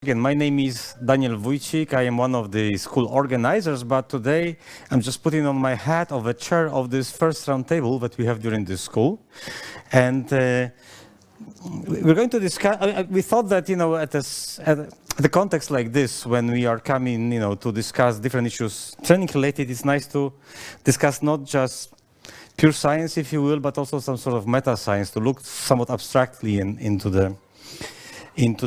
Again, my name is Daniel Wójcik. I am one of the school organizers, but today I'm just putting on my hat of a chair of this first roundtable that we have during this school. And we're going to discuss, we thought that, at the context like this, when we are coming, to discuss different issues, training related, it's nice to discuss not just pure science, if you will, but also some sort of meta science to look somewhat abstractly into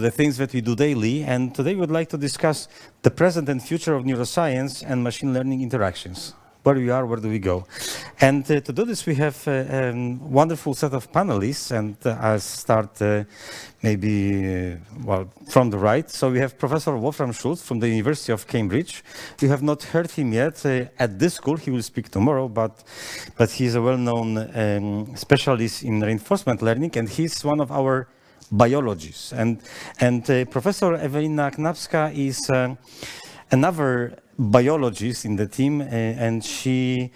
the things that we do daily. And today we would like to discuss the present and future of neuroscience and machine learning interactions. Where we are, where do we go? And to do this, we have a wonderful set of panelists, and I'll start from the right. So we have Professor Wolfram Schultz from the University of Cambridge. You have not heard him yet at this school. He will speak tomorrow, but he's a well-known specialist in reinforcement learning, and he's one of our biologists. And Professor Ewelina Knapska is another biologist in the team, and she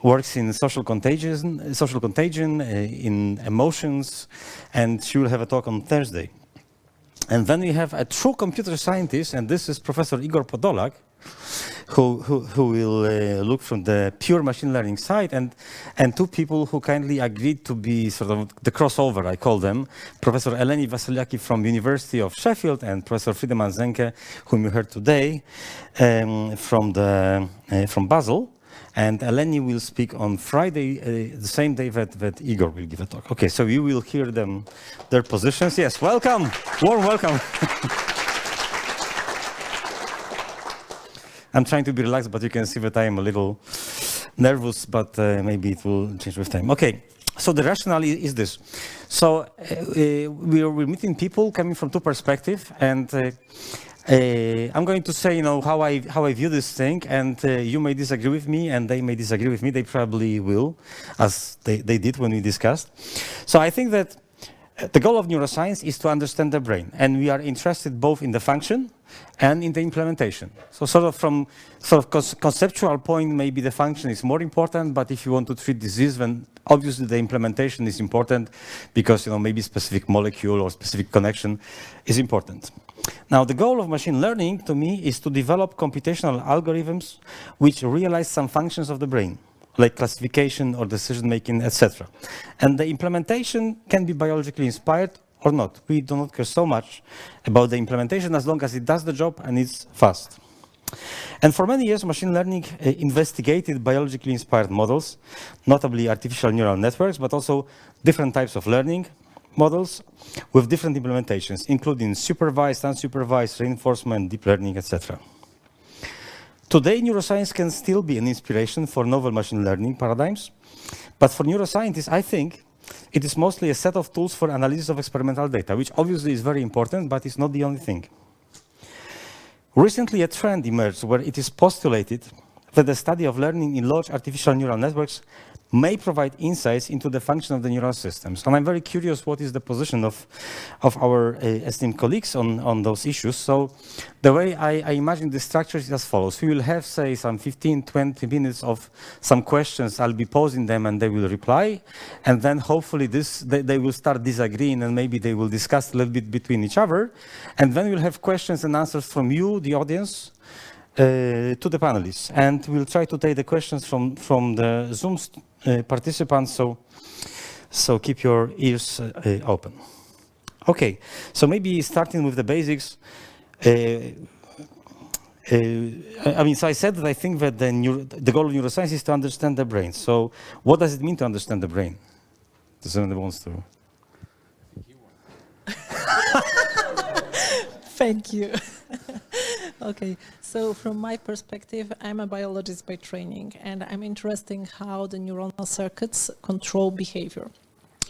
works in social contagion, in emotions, and she will have a talk on Thursday. And then we have a true computer scientist, and this is Professor Igor Podolak, who will look from the pure machine learning side, and two people who kindly agreed to be sort of the crossover, I call them, Professor Eleni Vasiliaki from University of Sheffield and Professor Friedemann Zenke, whom you heard today, from Basel. And Eleni will speak on Friday, the same day that Igor will give a talk. Okay, so you will hear their positions. Yes, welcome, warm welcome. I'm trying to be relaxed, but you can see that I am a little nervous, but maybe it will change with time. Okay, so the rationale is this. So we're meeting people coming from two perspectives, and I'm going to say, how I view this thing, and you may disagree with me, and they may disagree with me. They probably will, as they did when we discussed. So I think that the goal of neuroscience is to understand the brain, and we are interested both in the function and in the implementation. So from conceptual point, maybe the function is more important, but if you want to treat disease, then obviously the implementation is important because maybe specific molecule or specific connection is important. Now, the goal of machine learning to me is to develop computational algorithms which realize some functions of the brain, like classification or decision-making, etc. And the implementation can be biologically inspired or not. We do not care so much about the implementation as long as it does the job and it's fast. And for many years, machine learning investigated biologically inspired models, notably artificial neural networks, but also different types of learning models with different implementations, including supervised, unsupervised, reinforcement, deep learning, etc. Today, neuroscience can still be an inspiration for novel machine learning paradigms, but for neuroscientists, I think it is mostly a set of tools for analysis of experimental data, which obviously is very important, but it's not the only thing. Recently, a trend emerged where it is postulated that the study of learning in large artificial neural networks may provide insights into the function of the neural systems. And I'm very curious what is the position of our esteemed colleagues on those issues. So the way I imagine the structure is as follows. We will have, say, some 15, 20 minutes of some questions. I'll be posing them and they will reply. And then hopefully they will start disagreeing and maybe they will discuss a little bit between each other. And then we'll have questions and answers from you, the audience, to the panelists. And we'll try to take the questions from the Zoom participants, so keep your ears open. Okay, so maybe starting with the basics. So I said that I think that the goal of neuroscience is to understand the brain. So what does it mean to understand the brain? Does anyone wants to? Thank you. Okay, so from my perspective, I'm a biologist by training, and I'm interested in how the neuronal circuits control behavior.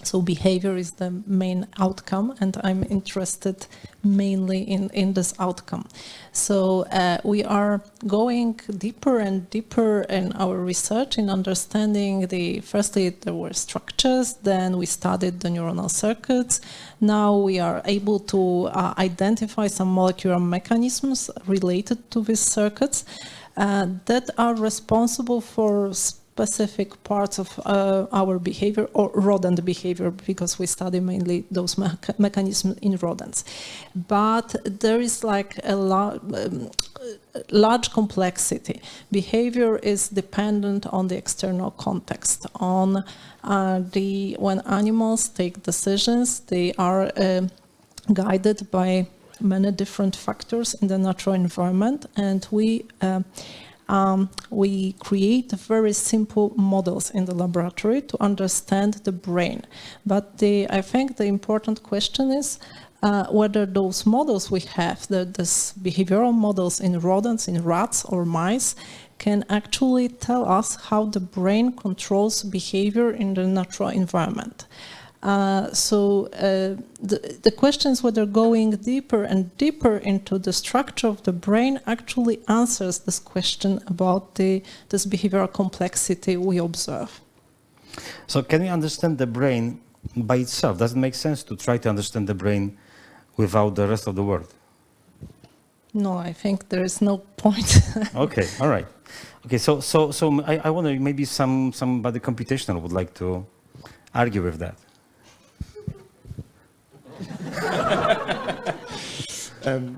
So behavior is the main outcome, and I'm interested mainly in this outcome. So we are going deeper and deeper in our research in understanding firstly there were structures, then we studied the neuronal circuits. Now we are able to identify some molecular mechanisms related to these circuits that are responsible for specific parts of our behavior or rodent behavior, because we study mainly those mechanisms in rodents. But there is like a large complexity. Behavior is dependent on the external context, on when animals take decisions, they are guided by many different factors in the natural environment, and we create very simple models in the laboratory to understand the brain. But I think the important question is whether those models we have, these behavioral models in rodents, in rats or mice, can actually tell us how the brain controls behavior in the natural environment. The question is whether going deeper and deeper into the structure of the brain actually answers this question about this behavioral complexity we observe. So can we understand the brain by itself? Does it make sense to try to understand the brain without the rest of the world? No, I think there is no point. Okay, all right. Okay, so I wonder maybe somebody computational would like to argue with that.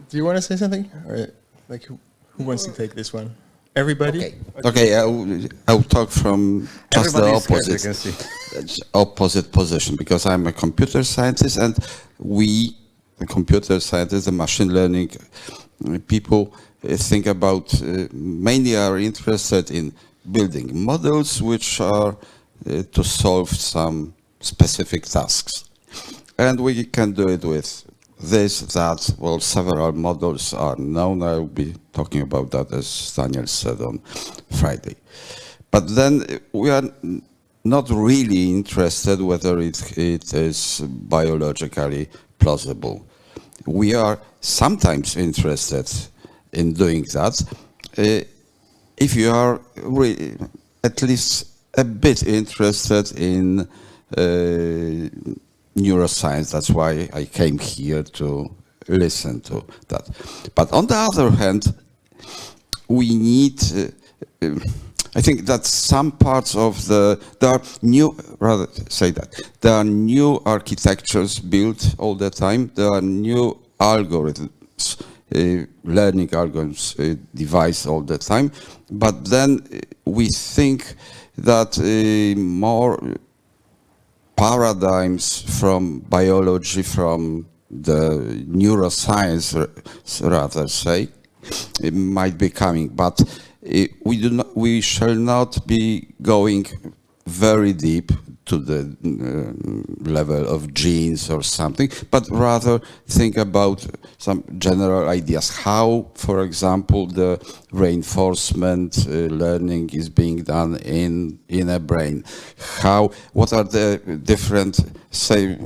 Do you want to say something? Or like who wants to take this one? Everybody? Okay, I'll talk from just the opposite position, because I'm a computer scientist, and we, the computer scientists, the machine learning people, think about, mainly are interested in building models which are to solve some specific tasks. And we can do it with this, that, well, several models are known. I'll be talking about that, as Daniel said, on Friday. But then we are not really interested whether it is biologically plausible. We are sometimes interested in doing that if you are at least a bit interested in neuroscience. That's why I came here to listen to that. But on the other hand, we need, I think that some parts of there are new architectures built all the time. There are new algorithms, learning algorithms devised all the time. But then we think that more paradigms from biology, from the neuroscience, rather say, it might be coming, but we shall not be going very deep to the level of genes or something, but rather think about some general ideas. How, for example, the reinforcement learning is being done in a brain. What are the different, say,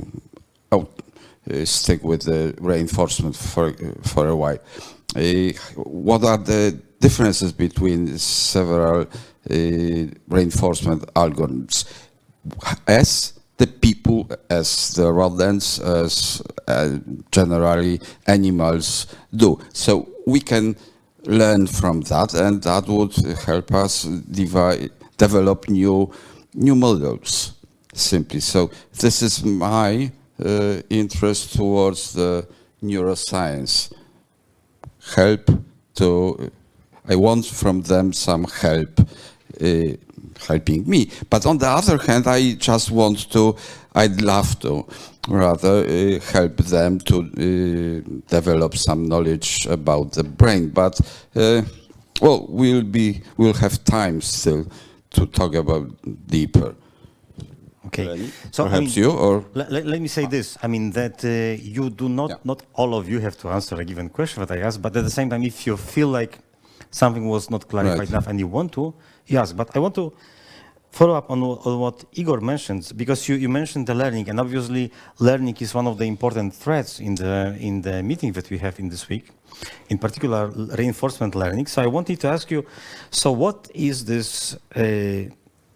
stick with the reinforcement for a while. What are the differences between several reinforcement algorithms? As the people, as the rodents, as generally animals do. So we can learn from that, and that would help us develop new models, simply. So this is my interest towards the neuroscience. I want from them some help, helping me. But on the other hand, I'd love to rather help them to develop some knowledge about the brain. But well, we'll have time still to talk about deeper. Okay, so perhaps you or let me say this. I mean that you do not all of you have to answer a given question that I asked, but at the same time, if you feel like something was not clarified enough and you want to, you ask. But I want to follow up on what Igor mentions, because you mentioned the learning, and obviously learning is one of the important threads in the meeting that we have in this week, in particular reinforcement learning. So I wanted to ask you, so what is this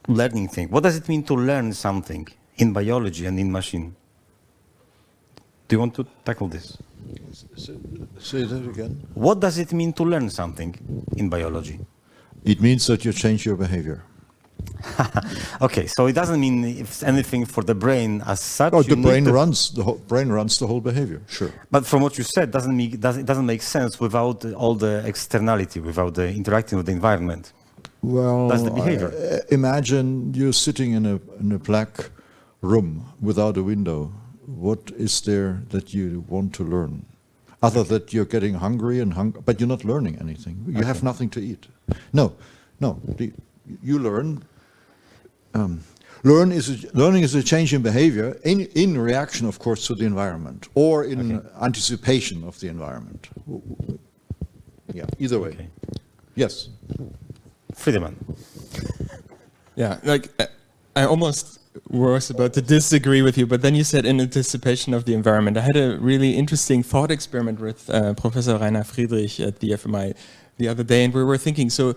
learning thing? What does it mean to learn something in biology and in machine? Do you want to tackle this? Say that again. What does it mean to learn something in biology? It means that you change your behavior. Okay, so it doesn't mean it's anything for the brain as such. Oh, You the need brain to- runs the whole behavior. Sure. But from what you said, it doesn't make sense without all the externality, without the interacting with the environment. Well, That's the behavior. Imagine you're sitting in a black room without a window. What is there that you want to learn? Other that you're getting hungry but you're not learning anything. You have nothing to eat. No. You learn. Learning is a change in behavior in reaction, of course, to the environment or in anticipation of the environment. Yeah, either way. Okay. Yes. Friedemann. Yeah, like I almost was about to disagree with you, but then you said in anticipation of the environment. I had a really interesting thought experiment with Professor Rainer Friedrich at the FMI the other day, and we were thinking, so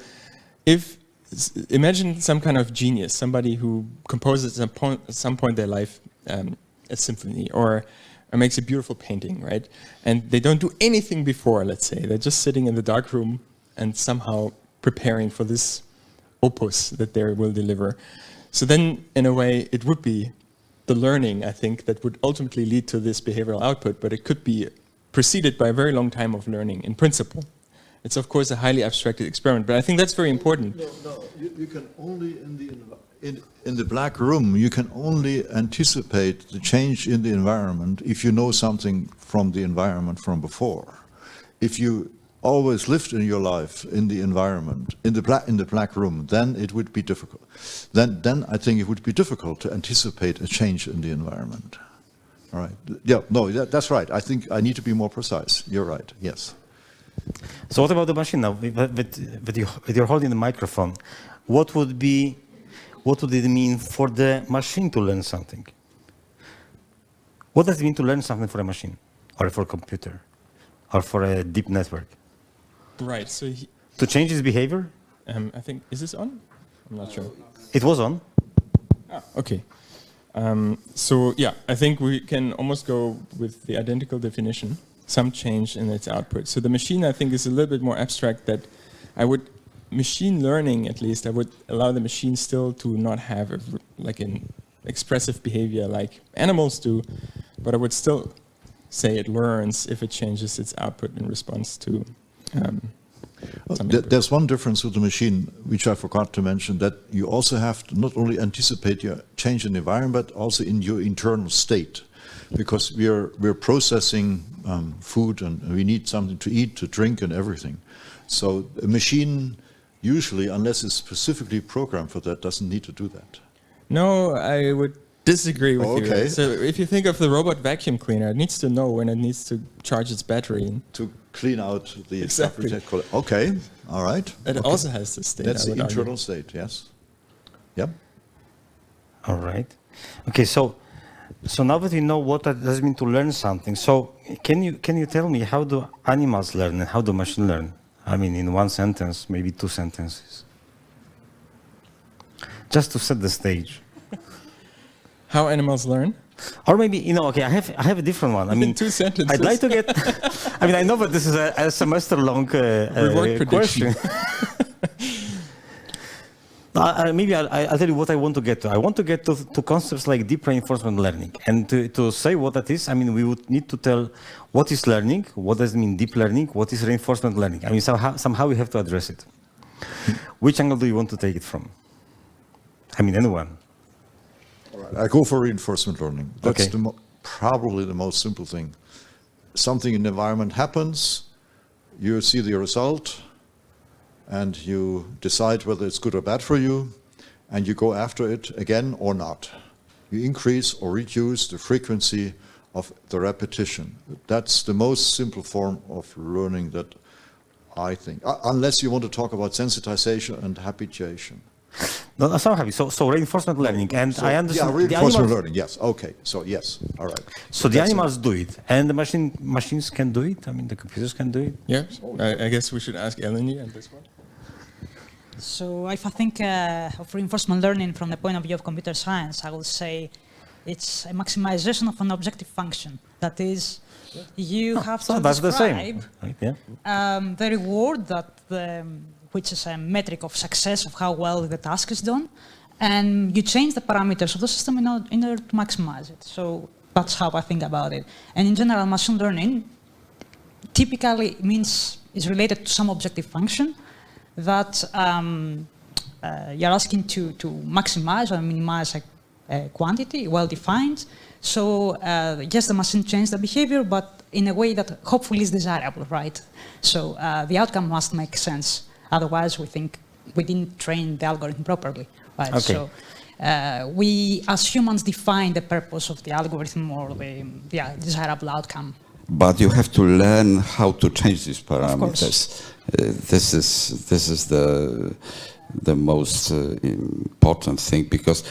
imagine some kind of genius, somebody who composes at some point in their life a symphony or makes a beautiful painting, right? And they don't do anything before, let's say. They're just sitting in the dark room and somehow preparing for this opus that they will deliver. So then, in a way, it would be the learning, I think, that would ultimately lead to this behavioral output, but it could be preceded by a very long time of learning in principle. It's, of course, a highly abstracted experiment, but I think that's very important. No. You can only in the black room. You can only anticipate the change in the environment if you know something from the environment from before. If you always lived in your life in the environment in the black room, then it would be difficult. Then I think it would be difficult to anticipate a change in the environment. All right. Yeah. No. That's right. I think I need to be more precise. You're right. Yes. So what about the machine now? With you're holding the microphone, what would it mean for the machine to learn something? What does it mean to learn something for a machine, or for a computer, or for a deep network? Right, so To change its behavior? I think, is this on? I'm not sure. It was on. Okay. So yeah, I think we can almost go with the identical definition, some change in its output. So the machine, I think, is a little bit more abstract, that machine learning, at least, I would allow the machine still to not have an expressive behavior like animals do, but I would still say it learns if it changes its output in response to There's one difference with the machine, which I forgot to mention, that you also have to not only anticipate your change in the environment, but also in your internal state, because we're processing food and we need something to eat, to drink, and everything. So a machine, usually, unless it's specifically programmed for that, doesn't need to do that. No, I would disagree with you. Okay. So if you think of the robot vacuum cleaner, it needs to know when it needs to charge its battery. To clean out the Exactly. stuff. Okay, all right. It Okay. also has this state. That's I the would argue. internal state, yes. Yep. All right. Okay, so now that we know what it does mean to learn something, so can you tell me, how do animals learn and how do machines learn? I mean, in one sentence, maybe two sentences. Just to set the stage. How animals learn? Or maybe, okay, I have a different one. I mean, In two sentences. I'd like to get, I mean, I know that this is a semester-long Reward question. prediction. Maybe I'll tell you what I want to get to. I want to get to concepts like deep reinforcement learning. And to say what that is, I mean, we would need to tell what is learning, what does it mean deep learning, what is reinforcement learning. I mean, somehow we have to address it. Which angle do you want to take it from? I mean, anyone. All right. I go for reinforcement learning. That's Okay. Probably the most simple thing. Something in the environment happens, you see the result, and you decide whether it's good or bad for you, and you go after it again or not. You increase or reduce the frequency of the repetition. That's the most simple form of learning that I think, unless you want to talk about sensitization and habituation. No, that's not happy. So reinforcement learning, and I understand. Yeah, the reinforcement animals, learning, yes. Okay, so yes, all right. so the That's it. animals do it, and the machines can do it. I mean, the computers can do it. Yeah, I guess we should ask Eleni on this one. So if I think of reinforcement learning from the point of view of computer science, I would say it's a maximization of an objective function. That is, you have So to that's the describe same. Right, yeah. the reward that which is a metric of success of how well the task is done, and you change the parameters of the system in order to maximize it. So that's how I think about it. And in general, machine learning typically is related to some objective function that you're asking to maximize or minimize a quantity, well-defined. So yes, the machine changed the behavior, but in a way that hopefully is desirable, right? So the outcome must make sense. Otherwise, we think we didn't train the algorithm properly, right? Okay. So we, as humans, define the purpose of the algorithm or the desirable outcome. But you have to learn how to change these parameters. Of course. This is the most important thing, because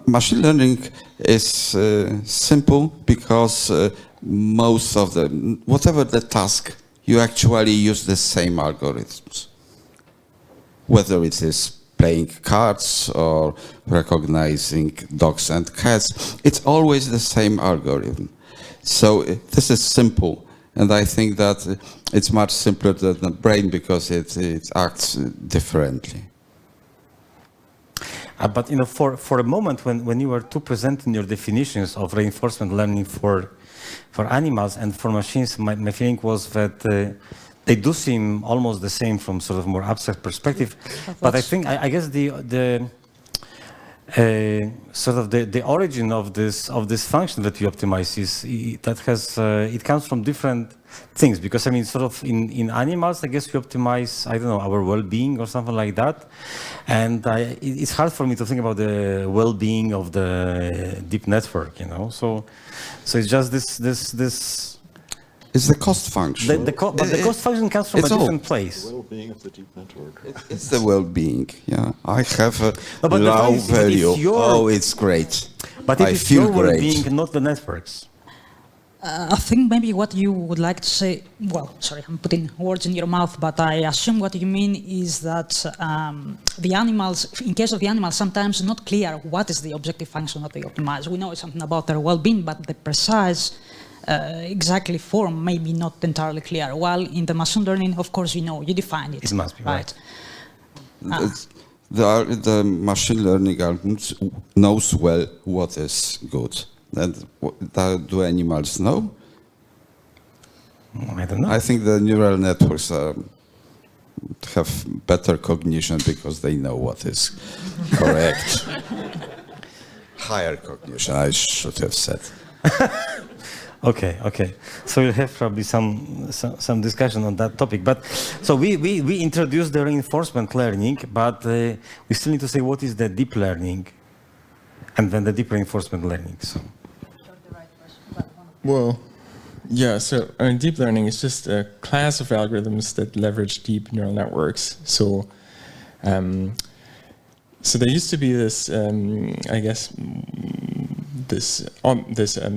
machine learning is simple because most of whatever the task, you actually use the same algorithms. Whether it is playing cards or recognizing dogs and cats, it's always the same algorithm. So this is simple, and I think that it's much simpler than the brain because it acts differently. But for a moment, when you were presenting your definitions of reinforcement learning for animals and for machines, my feeling was that they do seem almost the same from sort of more abstract perspective. But I think I guess the sort of the origin of this function that you optimize it comes from different things, because I mean sort of in animals I guess you optimize, I don't know, our well-being or something like that, and it's hard for me to think about the well-being of the deep network, so it's just this It's the cost function. but the cost function comes from a different place. Well-being of the deep network. It's the well-being. Yeah, I have a but the low thing is, value. it's It's great. But I it is feel your great. well-being, not the networks. I think maybe what you would like to say, well, sorry, I'm putting words in your mouth, but I assume what you mean is that the animals, in case of the animals, sometimes not clear what is the objective function that they optimize. We know something about their well-being, but the precise exactly form may be not entirely clear. While in the machine learning, of course, you define it. It must be, right. The machine learning algorithms knows well what is good. And do animals know? I don't know. I think the neural networks have better cognition because they know what is correct. Higher cognition, I should have said. Okay. So we'll have probably some discussion on that topic. But so we introduced the reinforcement learning, but we still need to say what is the deep learning, and then the deep reinforcement learning. So. Well, yeah, so deep learning is just a class of algorithms that leverage deep neural networks. So there used to be this, I guess,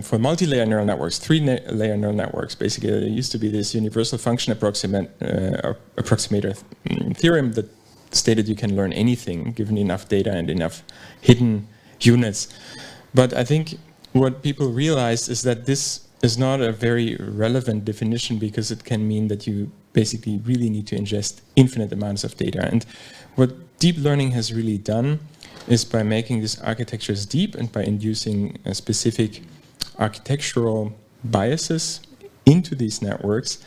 for multi-layer neural networks, three-layer neural networks, basically, there used to be this universal function approximator theorem that stated you can learn anything given enough data and enough hidden units. But I think what people realize is that this is not a very relevant definition, because it can mean that you basically really need to ingest infinite amounts of data. And what deep learning has really done is, by making these architectures deep and by inducing specific architectural biases into these networks,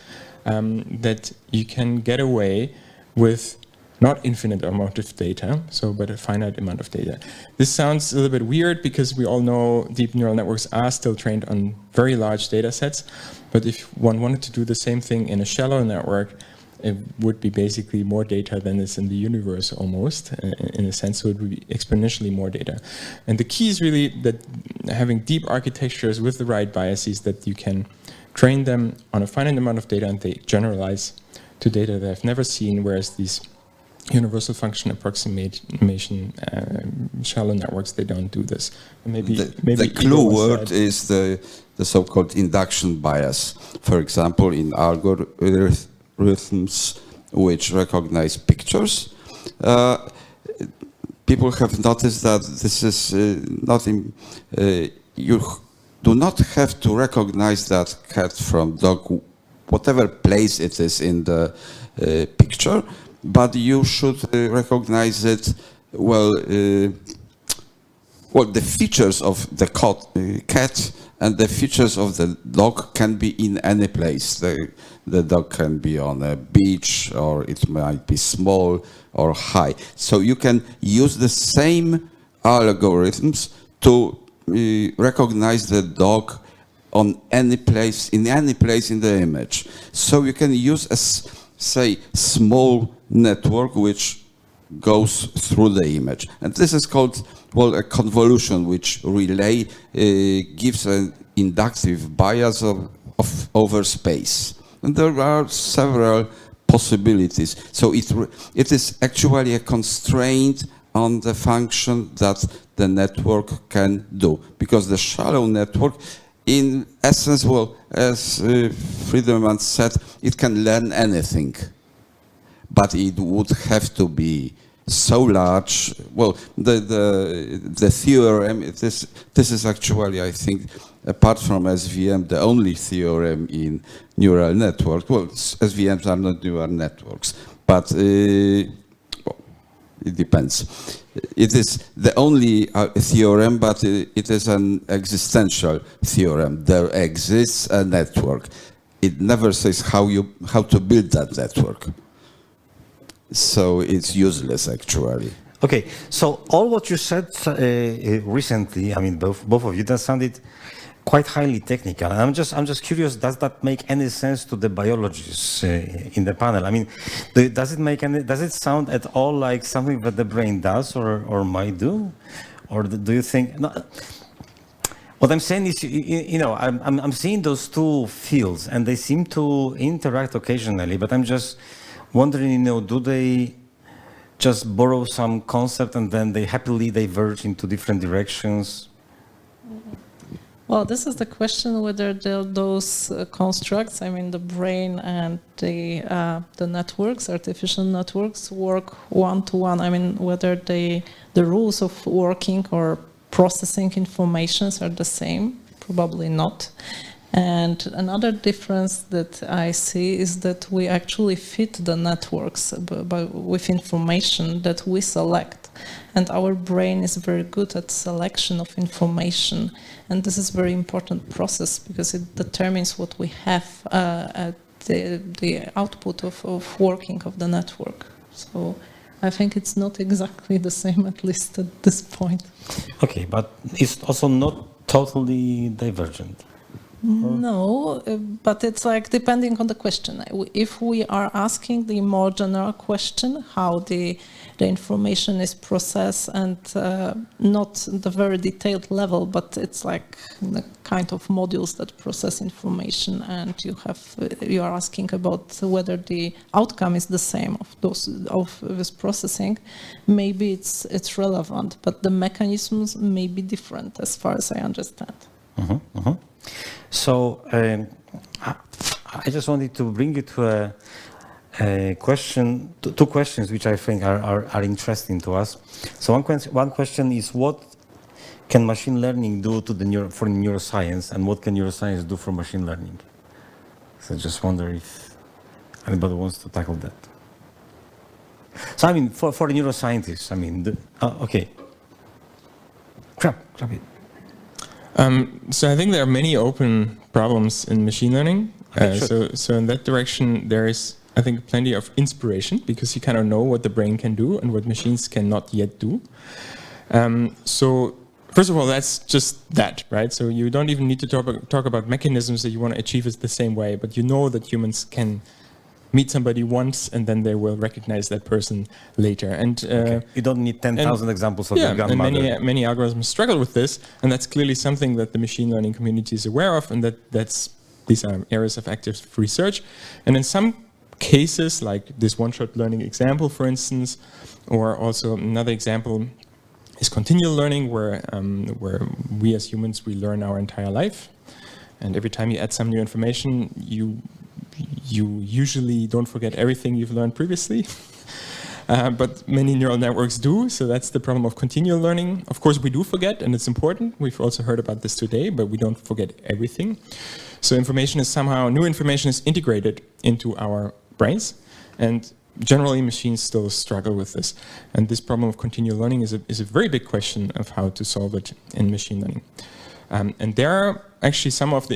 that you can get away with not infinite amount of data, but a finite amount of data. This sounds a little bit weird because we all know deep neural networks are still trained on very large data sets, but if one wanted to do the same thing in a shallow network, it would be basically more data than is in the universe almost, in a sense, so it would be exponentially more data. And the key is really that having deep architectures with the right biases, that you can train them on a finite amount of data and they generalize to data that I've never seen, whereas these universal function approximation shallow networks, they don't do this. And maybe the clue word is the so-called induction bias. For example, in algorithms which recognize pictures, people have noticed that this is you do not have to recognize that cat from dog, whatever place it is in the picture, but you should recognize it well. Well, the features of the cat and the features of the dog can be in any place. The dog can be on a beach, or it might be small or high. So you can use the same algorithms to recognize the dog on any place in the image. So you can use a, say, small network which goes through the image. And this is called, well, a convolution, which gives an inductive bias over space. And there are several possibilities. So it is actually a constraint on the function that the network can do. Because the shallow network, in essence, well, as Friedemann said, it can learn anything. But it would have to be so large. Well, the theorem, this is actually, I think, apart from SVM, the only theorem in neural networks. Well, SVMs are not neural networks, but well, it depends. It is the only theorem, but it is an existential theorem. There exists a network. It never says how to build that network. So it's useless, actually. Okay, so all what you said recently, I mean, both of you, that sounded quite highly technical. And I'm just curious, does that make any sense to the biologists in the panel? I mean, does it sound at all like something that the brain does or might do? Or do you think? No, what I'm saying is, you know, I'm seeing those two fields, and they seem to interact occasionally. But I'm just wondering, you know, do they just borrow some concept and then they happily diverge into different directions? Well, this is the question whether those constructs, I mean, the brain and the networks, artificial networks, work one-to-one. I mean, whether the rules of working or processing informations are the same. Probably not. And another difference that I see is that we actually fit the networks with information that we select. And our brain is very good at selection of information. And this is a very important process because it determines what we have at the output of working of the network. So I think it's not exactly the same, at least at this point. Okay, but it's also not totally divergent. No, but it's like depending on the question. If we are asking the more general question, how the information is processed, and not the very detailed level, but it's like the kind of modules that process information, and you are asking about whether the outcome is the same of this processing, maybe it's relevant, but the mechanisms may be different as far as I understand. Mm-hmm, mm-hmm. So I just wanted to bring you to a question, two questions which I think are interesting to us. So one question is, what can machine learning do to for neuroscience, and what can neuroscience do for machine learning? So I just wonder if anybody wants to tackle that. So I mean, for neuroscientists, I mean, okay. Grab it. So I think there are many open problems in machine learning. So in that direction, there is, I think, plenty of inspiration, because you kind of know what the brain can do and what machines cannot yet do. So first of all, that's just that, right? So you don't even need to talk about mechanisms that you want to achieve it the same way, but you know that humans can meet somebody once and then they will recognize that person later. And you don't need 10,000 examples of your grandmother. And many algorithms struggle with this, and that's clearly something that the machine learning community is aware of, and these are areas of active research. And in some cases, like this one-shot learning example, for instance, or also another example is continual learning, where we as humans, we learn our entire life, and every time you add some new information, you usually don't forget everything you've learned previously, but many neural networks do, so that's the problem of continual learning. Of course, we do forget, and it's important. We've also heard about this today, but we don't forget everything. So new information is integrated into our brains, and generally, machines still struggle with this. And this problem of continual learning is a very big question of how to solve it in machine learning. And there are actually some of the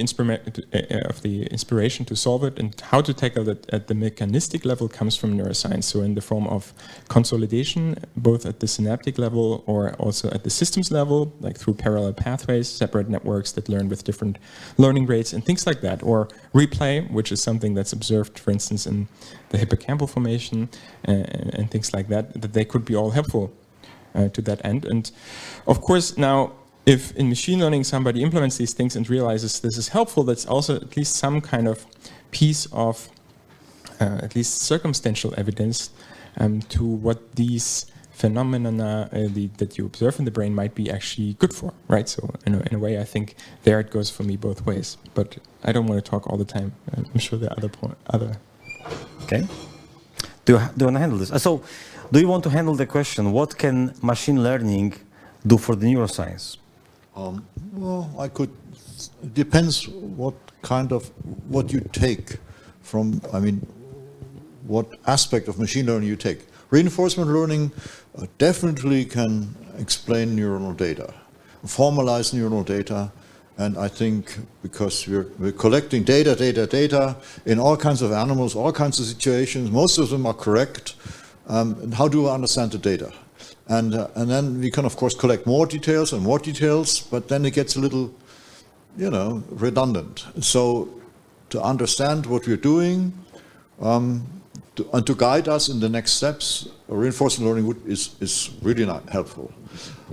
inspiration to solve it, and how to tackle it at the mechanistic level comes from neuroscience. So in the form of consolidation, both at the synaptic level or also at the systems level, like through parallel pathways, separate networks that learn with different learning rates and things like that. Or replay, which is something that's observed, for instance, in the hippocampal formation and things like that, that they could be all helpful to that end. And of course, now, if in machine learning somebody implements these things and realizes this is helpful, that's also at least some kind of piece of at least circumstantial evidence to what these phenomena that you observe in the brain might be actually good for, right? So in a way, I think there it goes for me both ways. But I don't want to talk all the time. I'm sure there are other. Okay. Do you want to handle this? So, do you want to handle the question, what can machine learning do for the neuroscience? Well, I could. It depends what you take from. I mean, what aspect of machine learning you take. Reinforcement learning definitely can explain neuronal data, formalize neuronal data, and I think because we're collecting data in all kinds of animals, all kinds of situations. Most of them are correct. And how do I understand the data? And then we can, of course, collect more details, but then it gets a little, redundant. So to understand what we're doing and to guide us in the next steps, reinforcement learning is really not helpful.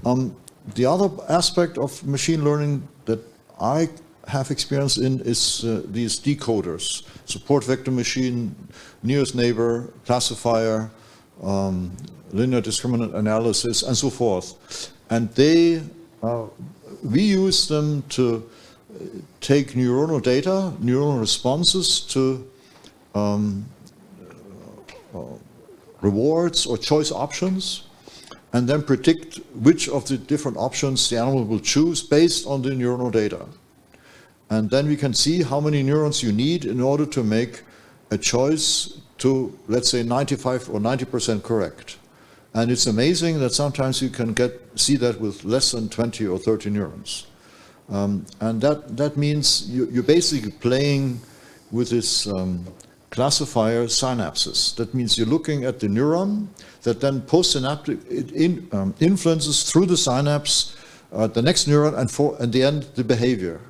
The other aspect of machine learning that I have experience in is these decoders, support vector machine, nearest neighbor, classifier, linear discriminant analysis, and so forth. And we use them to take neuronal data, neuronal responses to rewards or choice options, and then predict which of the different options the animal will choose based on the neuronal data. And then we can see how many neurons you need in order to make a choice to, let's say, 95 or 90% correct. And it's amazing that sometimes you can see that with less than 20 or 30 neurons. And that means you're basically playing with this classifier synapses. That means you're looking at the neuron that then postsynaptic influences through the synapse the next neuron and in the end the behavior.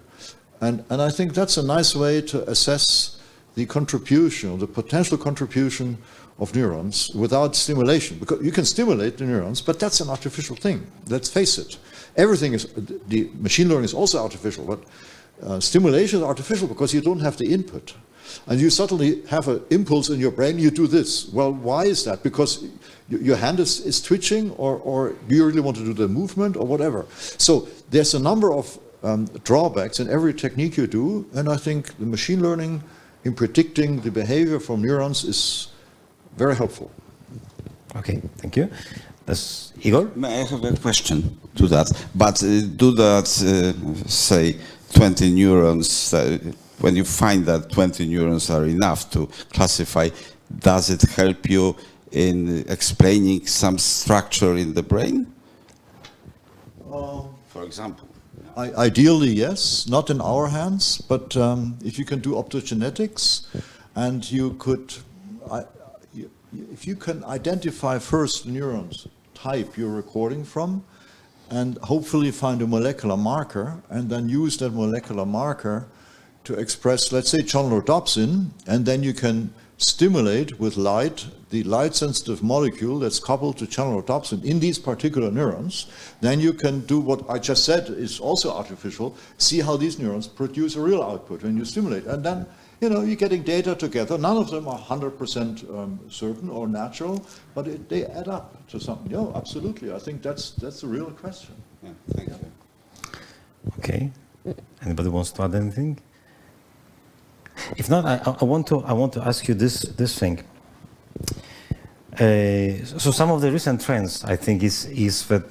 And I think that's a nice way to assess the contribution, or the potential contribution of neurons without stimulation. Because you can stimulate the neurons, but that's an artificial thing. Let's face it. Everything is, the machine learning is also artificial, but stimulation is artificial because you don't have the input. And you suddenly have an impulse in your brain, you do this. Well, why is that? Because your hand is twitching, or do you really want to do the movement, or whatever? So there's a number of drawbacks in every technique you do, and I think the machine learning in predicting the behavior from neurons is very helpful. Okay, thank you. That's Igor? May I have a question to that? But do that, say, 20 neurons, when you find that 20 neurons are enough to classify, does it help you in explaining some structure in the brain? For example. Ideally, yes, not in our hands, but if you can do optogenetics and you could, if you can identify first the neurons type you're recording from and hopefully find a molecular marker and then use that molecular marker to express, let's say, chondrodopsin, and then you can stimulate with light the light-sensitive molecule that's coupled to chondrodopsin in these particular neurons, then you can do what I just said is also artificial, see how these neurons produce a real output when you stimulate. And then, you're getting data together. None of them are 100% certain or natural, but they add up to something. Yeah, absolutely. I think that's the real question. Yeah, thank you. Okay. Anybody wants to add anything? If not, I want to ask you this thing. So some of the recent trends, I think, is that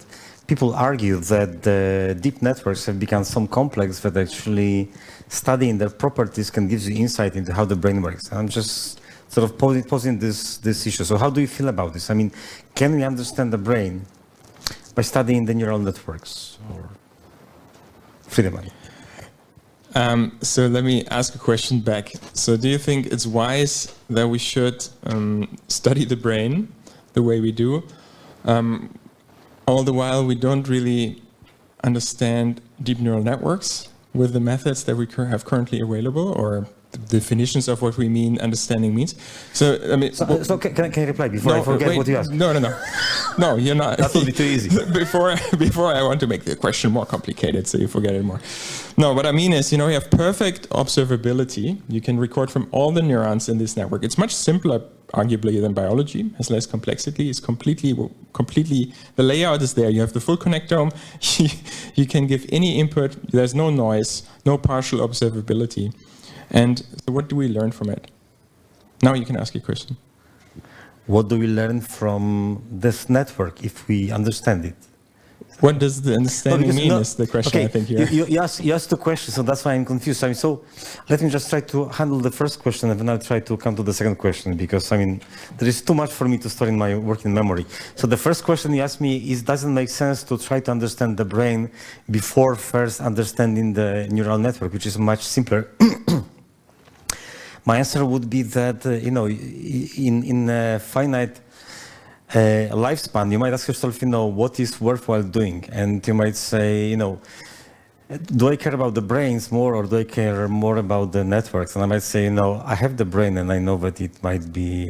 people argue that the deep networks have become so complex that actually studying their properties can give you insight into how the brain works. And I'm just sort of posing this issue. So how do you feel about this? I mean, can we understand the brain by studying the neural networks? Or Friedemann. So let me ask a question back. So do you think it's wise that we should study the brain the way we do, all the while we don't really understand deep neural networks with the methods that we have currently available, or the definitions of what we mean understanding means? So I mean, so can I reply before I forget what you asked? No, no, you're not. That would be too easy. Before I want to make the question more complicated, so you forget it more. No, what I mean is, you have perfect observability. You can record from all the neurons in this network. It's much simpler, arguably, than biology. Has less complexity. It's completely. The layout is there. You have the full connectome. You can give any input. There's no noise, no partial observability. And so what do we learn from it? Now you can ask your question. What do we learn from this network if we understand it? What does the understanding mean is the question, okay, I think. Here. You asked two questions, so that's why I'm confused. I mean, so let me just try to handle the first question, and then I'll try to come to the second question, because, I mean, there is too much for me to store in my working memory. So the first question you asked me is, does it make sense to try to understand the brain before first understanding the neural network, which is much simpler? My answer would be that, in a finite lifespan, you might ask yourself, what is worthwhile doing? And you might say, do I care about the brains more, or do I care more about the networks? And I might say, I have the brain, and I know that it might be,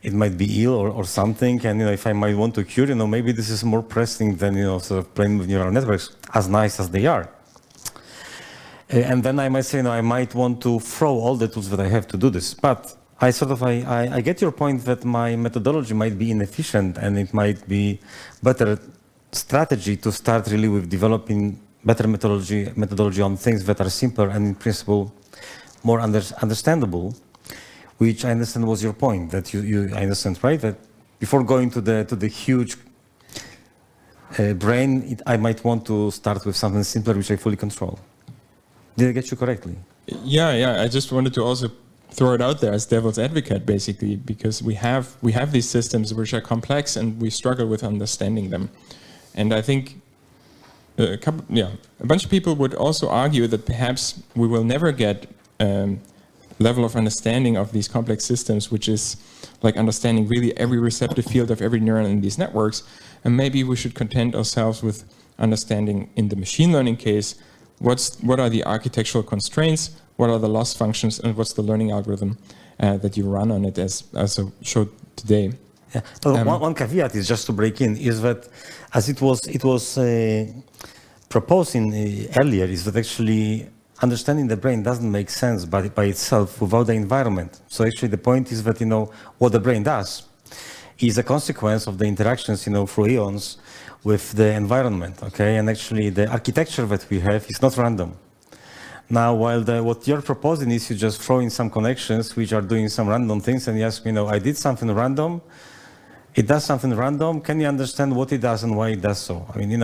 it might be ill or something. And, if I might want to cure, maybe this is more pressing than, sort of playing with neural networks, as nice as they are. And then I might say, I might want to throw all the tools that I have to do this. But I get your point that my methodology might be inefficient, and it might be better strategy to start really with developing better methodology on things that are simpler and in principle more understandable, which I understand was your point, that I understand, right? That before going to the huge brain, I might want to start with something simpler, which I fully control. Did I get you correctly? Yeah. I just wanted to also throw it out there as devil's advocate, basically, because we have these systems which are complex and we struggle with understanding them. And I think a bunch of people would also argue that perhaps we will never get level of understanding of these complex systems, which is like understanding really every receptive field of every neuron in these networks. And maybe we should content ourselves with understanding, in the machine learning case, what are the architectural constraints, what are the loss functions, and what's the learning algorithm that you run on it, as I showed today. Yeah. One caveat is, just to break in, is that as it was proposed earlier, is that actually understanding the brain doesn't make sense by itself without the environment. So actually the point is that what the brain does is a consequence of the interactions through eons with the environment, okay? And actually the architecture that we have is not random. Now, while what you're proposing is you just throw in some connections which are doing some random things, and you ask me, I did something random, it does something random, can you understand what it does and why it does so? I mean,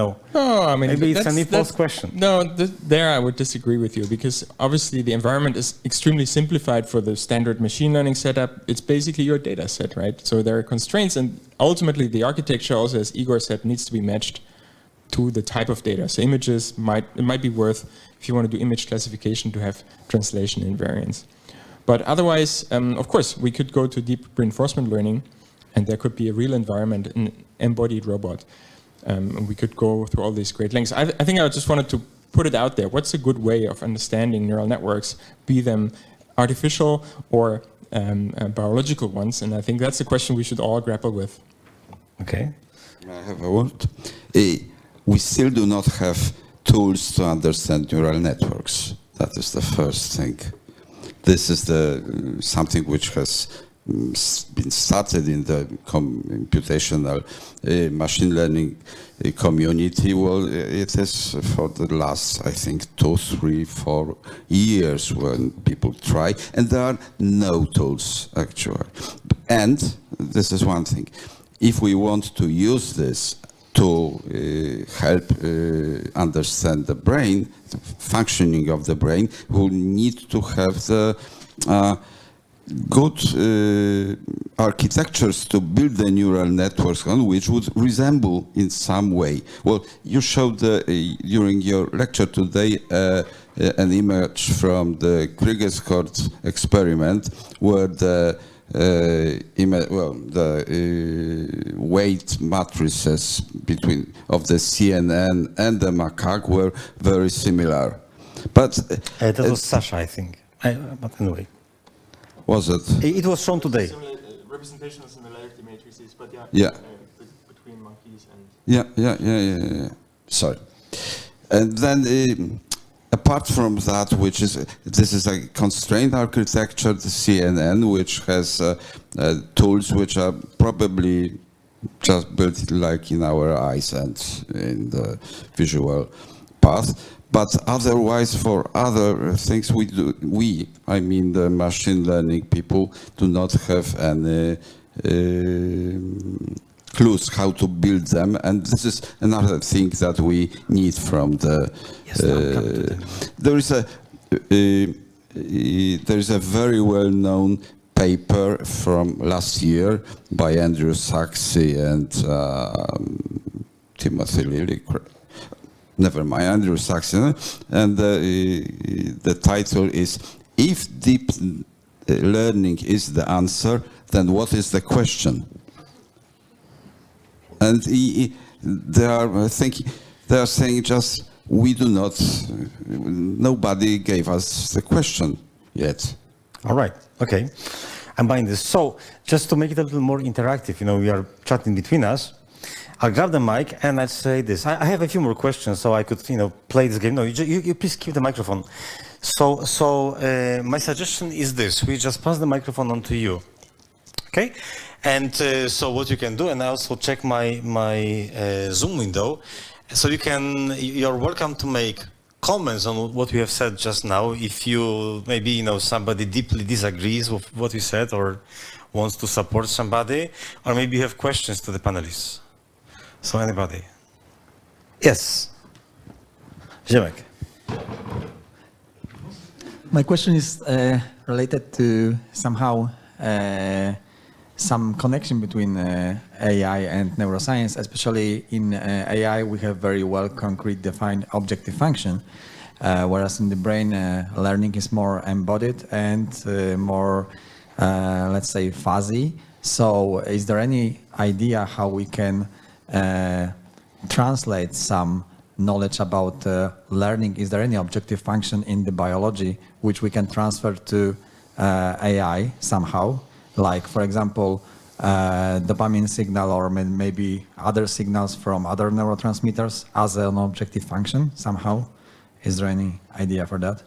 maybe it's an impulse question. No, there I would disagree with you, because obviously the environment is extremely simplified for the standard machine learning setup. It's basically your data set, right? So there are constraints, and ultimately the architecture also, as Igor said, needs to be matched to the type of data. So images it might be worth, if you want to do image classification, to have translation invariance. But otherwise, of course, we could go to deep reinforcement learning, and there could be a real environment, an embodied robot. And we could go through all these great lengths. I think I just wanted to put it out there. What's a good way of understanding neural networks, be them artificial or biological ones? And I think that's a question we should all grapple with. Okay. I have a word. We still do not have tools to understand neural networks. That is the first thing. This is something which has been started in the computational machine learning community. Well, it is for the last, I think, 2, 3, 4 years when people try, and there are no tools actually. And this is one thing. If we want to use this to help understand the brain, the functioning of the brain, we'll need to have the good architectures to build the neural networks on, which would resemble in some way. Well, you showed during your lecture today an image from the Krigers-Court experiment where the weight matrices of the CNN and the macaque were very similar. But that was Sasha, I think. But anyway. Was it? It was shown today. Representational similarity matrices, but yeah. Between monkeys and... Yeah. Sorry. And then, apart from that, this is a constrained architecture, the CNN, which has tools which are probably just built like in our eyes and in the visual path. But otherwise, for other things I mean the machine learning people, do not have any clues how to build them. And this is another thing that we need from the... There is a very well-known paper from last year by Andrew Saxey and Timothy Lilly. Never mind, Andrew Saxon, and the title is "If Deep Learning is the Answer, then what is the question?" And they are saying just nobody gave us the question yet. All right, okay, I'm buying this. So just to make it a little more interactive, we are chatting between us. I'll grab the mic and I'll say this. I have a few more questions, so I could, play this game. No, you please keep the microphone. So my suggestion is this: we just pass the microphone on to you, okay? And so what you can do, and I also check my Zoom window, so you're welcome to make comments on what we have said just now. If you maybe somebody deeply disagrees with what we said or wants to support somebody, or maybe you have questions to the panelists. So anybody? Yes. Ziemek. My question is related to somehow some connection between AI and neuroscience. Especially in AI, we have very well concrete defined objective function, whereas in the brain, learning is more embodied and more, let's say, fuzzy. So is there any idea how we can translate some knowledge about learning? Is there any objective function in the biology which we can transfer to AI somehow? Like, for example, dopamine signal or maybe other signals from other neurotransmitters as an objective function somehow? Is there any idea for that?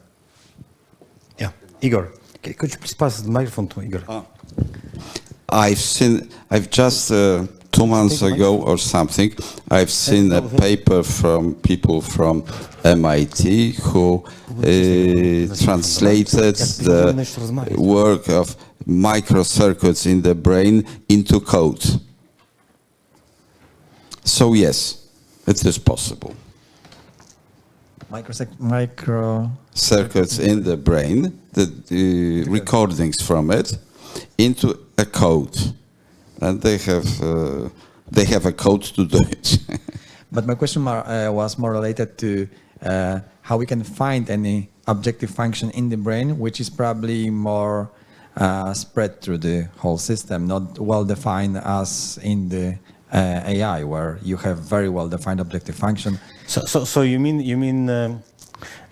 Yeah. Igor, could you please pass the microphone to Igor? I've just 2 months ago or something, I've seen a paper from people from MIT who translated the work of microcircuits in the brain into code. So yes, it is possible. Circuits in the brain, the recordings from it, into a code. And they have a code to do it. But my question was more related to how we can find any objective function in the brain, which is probably more spread through the whole system, not well defined as in the AI, where you have very well defined objective function. So you mean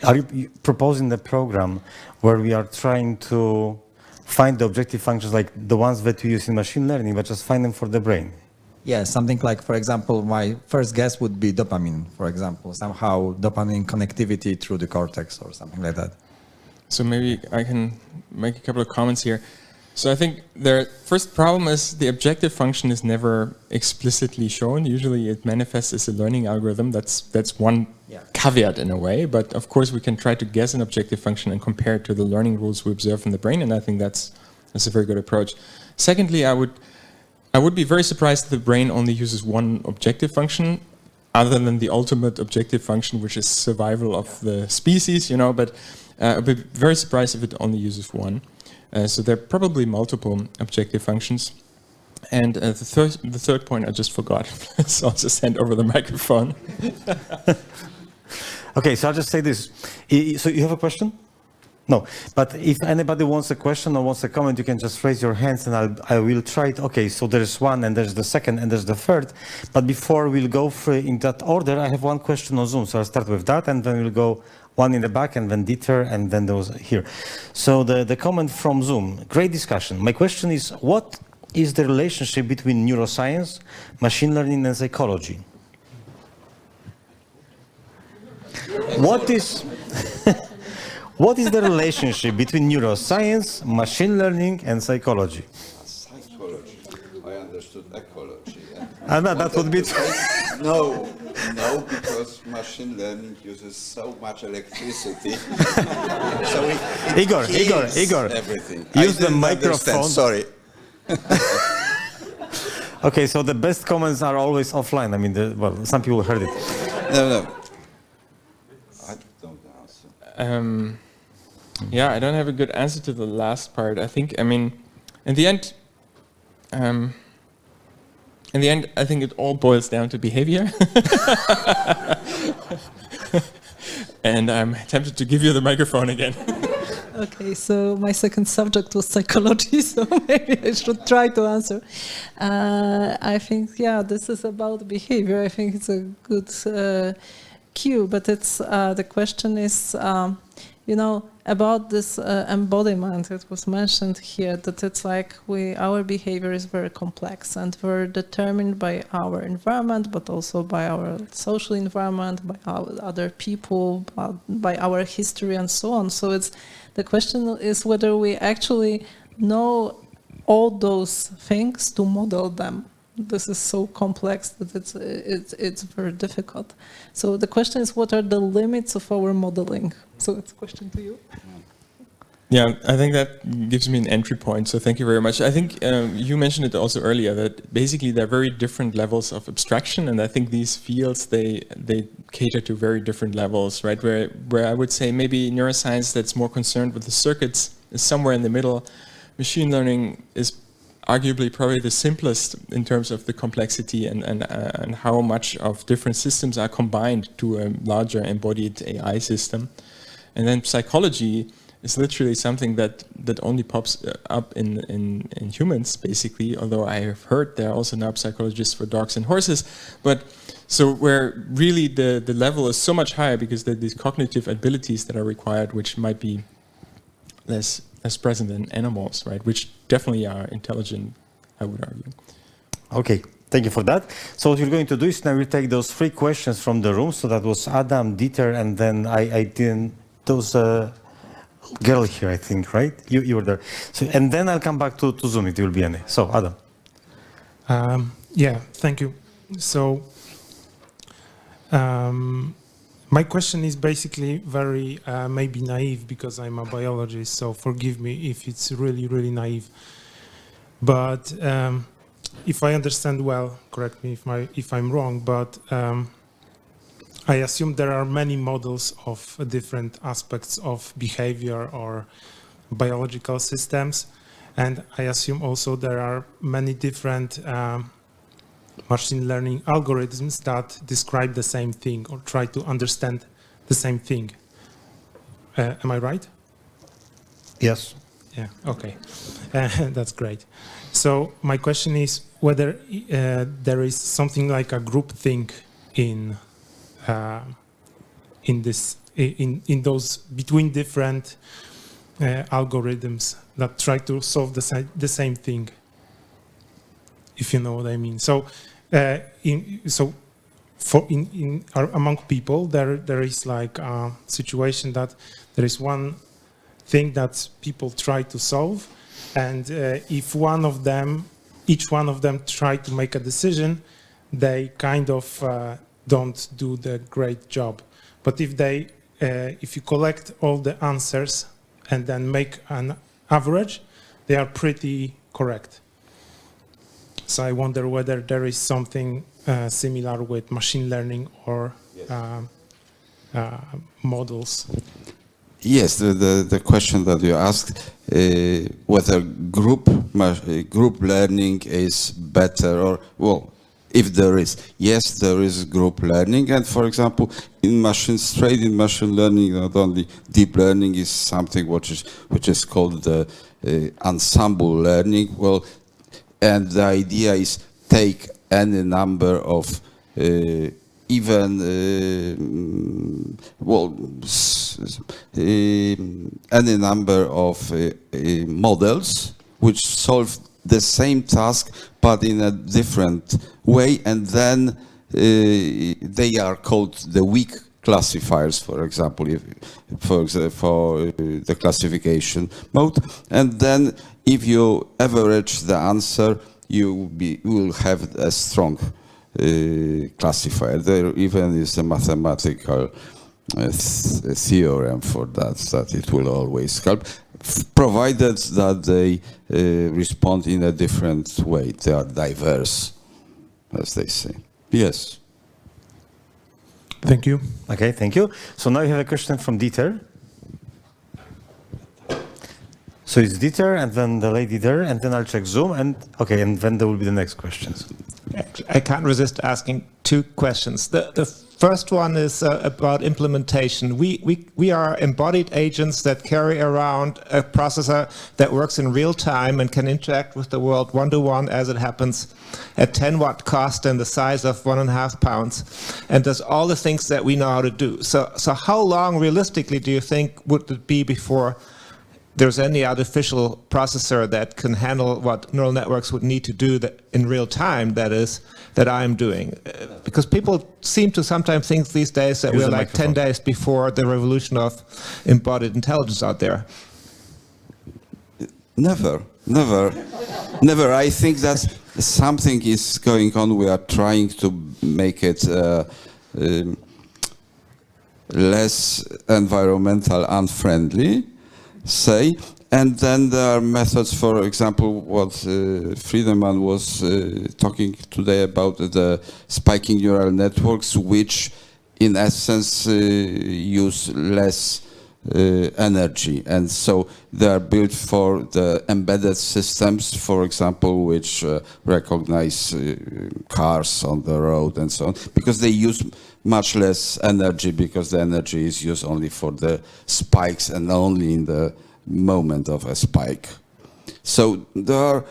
are you proposing the program where we are trying to find the objective functions like the ones that we use in machine learning, but just find them for the brain? Yeah, something like, for example, my first guess would be dopamine, for example, somehow dopamine connectivity through the cortex or something like that. So maybe I can make a couple of comments here. So I think the first problem is the objective function is never explicitly shown. Usually it manifests as a learning algorithm. That's one caveat in a way, but of course we can try to guess an objective function and compare it to the learning rules we observe in the brain, and I think that's a very good approach. Secondly, I would be very surprised if the brain only uses one objective function other than the ultimate objective function, which is survival of the species, but I'd be very surprised if it only uses one. So there are probably multiple objective functions. And the third point I just forgot, so I'll just hand over the microphone. Okay, so I'll just say this. So you have a question? No, but if anybody wants a question or wants a comment, you can just raise your hands and I will try it. Okay, so there's one and there's the second and there's the third. But before we'll go in that order, I have one question on Zoom. So I'll start with that and then we'll go one in the back and then Dieter and then those here. So the comment from Zoom, great discussion. My question is, what is the relationship between neuroscience, machine learning and psychology? What is the relationship between neuroscience, machine learning, and psychology? Psychology. I understood ecology. No, that would be... No, because machine learning uses so much electricity. So it Igor, kills everything. Use the microphone. Sorry. Okay, so the best comments are always offline. I mean, well, some people heard it. No. I don't answer. Yeah, I don't have a good answer to the last part. I think, I mean, in the end, I think it all boils down to behavior. And I'm tempted to give you the microphone again. Okay, so my second subject was psychology, so maybe I should try to answer. I think, yeah, this is about behavior. I think it's a good cue, but it's the question is, about this embodiment. It was mentioned here that it's like our behavior is very complex and we're determined by our environment, but also by our social environment, by our other people, by our history and so on. So the question is whether we actually know all those things to model them. This is so complex that it's very difficult. So the question is, what are the limits of our modeling? So it's a question to you. Yeah, I think that gives me an entry point, so thank you very much. I think you mentioned it also earlier, that basically there are very different levels of abstraction, and I think these fields, they cater to very different levels, right? Where I would say maybe neuroscience that's more concerned with the circuits is somewhere in the middle. Machine learning is arguably probably the simplest in terms of the complexity and how much of different systems are combined to a larger embodied AI system. And then psychology is literally something that only pops up in humans, basically, although I have heard there are also now psychologists for dogs and horses. But so where really the level is so much higher because there are these cognitive abilities that are required, which might be less present in animals, right? Which definitely are intelligent, I would argue. Okay, thank you for that. So what we're going to do is now we'll take those 3 questions from the room. So that was Adam, Dieter, and then I didn't, those girl here, I think, right? You were there. So, and then I'll come back to Zoom, it will be any. So, Adam. Yeah, thank you. So, my question is basically very maybe naive because I'm a biologist, so forgive me if it's really, really naive. But if I understand well, correct me if I'm wrong, but I assume there are many models of different aspects of behavior or biological systems, and I assume also there are many different machine learning algorithms that describe the same thing or try to understand the same thing. Am I right? Yes. Yeah, okay. That's great. So my question is whether there is something like a groupthink in those between different algorithms that try to solve the same thing, if you know what I mean. So, among people, there is like a situation that there is one thing that people try to solve, and if each one of them try to make a decision, they kind of don't do the great job. But if you collect all the answers and then make an average, they are pretty correct. So I wonder whether there is something similar with machine learning or models. Yes, the question that you asked, whether group learning is better or, well, if there is. Yes, there is group learning. And for example, straight in machine learning, not only deep learning is something which is called the ensemble learning. Well, and the idea is take any number of any number of models which solve the same task but in a different way, and then they are called the weak classifiers, for example, for the classification mode. And then if you average the answer, you will have a strong classifier. There even is a mathematical theorem for that it will always help, provided that they respond in a different way. They are diverse, as they say. Yes. Thank you. Okay, thank you. So now you have a question from Dieter. So it's Dieter, and then the lady there, and then I'll check Zoom, and okay, and then there will be the next questions. I can't resist asking two questions. The first one is about implementation. We are embodied agents that carry around a processor that works in real time and can interact with the world one-to-one as it happens at 10-watt cost and the size of 1.5 pounds, and does all the things that we know how to do. So how long realistically do you think would it be before there's any artificial processor that can handle what neural networks would need to do that in real time, that I'm doing? Because people seem to sometimes think these days that we're like 10 days before the revolution of embodied intelligence out there. Never. I think that something is going on. We are trying to make it less environmental unfriendly, say, and then there are methods, for example, what Friedemann was talking today about, the spiking neural networks, which in essence use less energy, and so they are built for the embedded systems, for example, which recognize cars on the road and so on, because they use much less energy, because the energy is used only for the spikes and only in the moment of a spike. So there are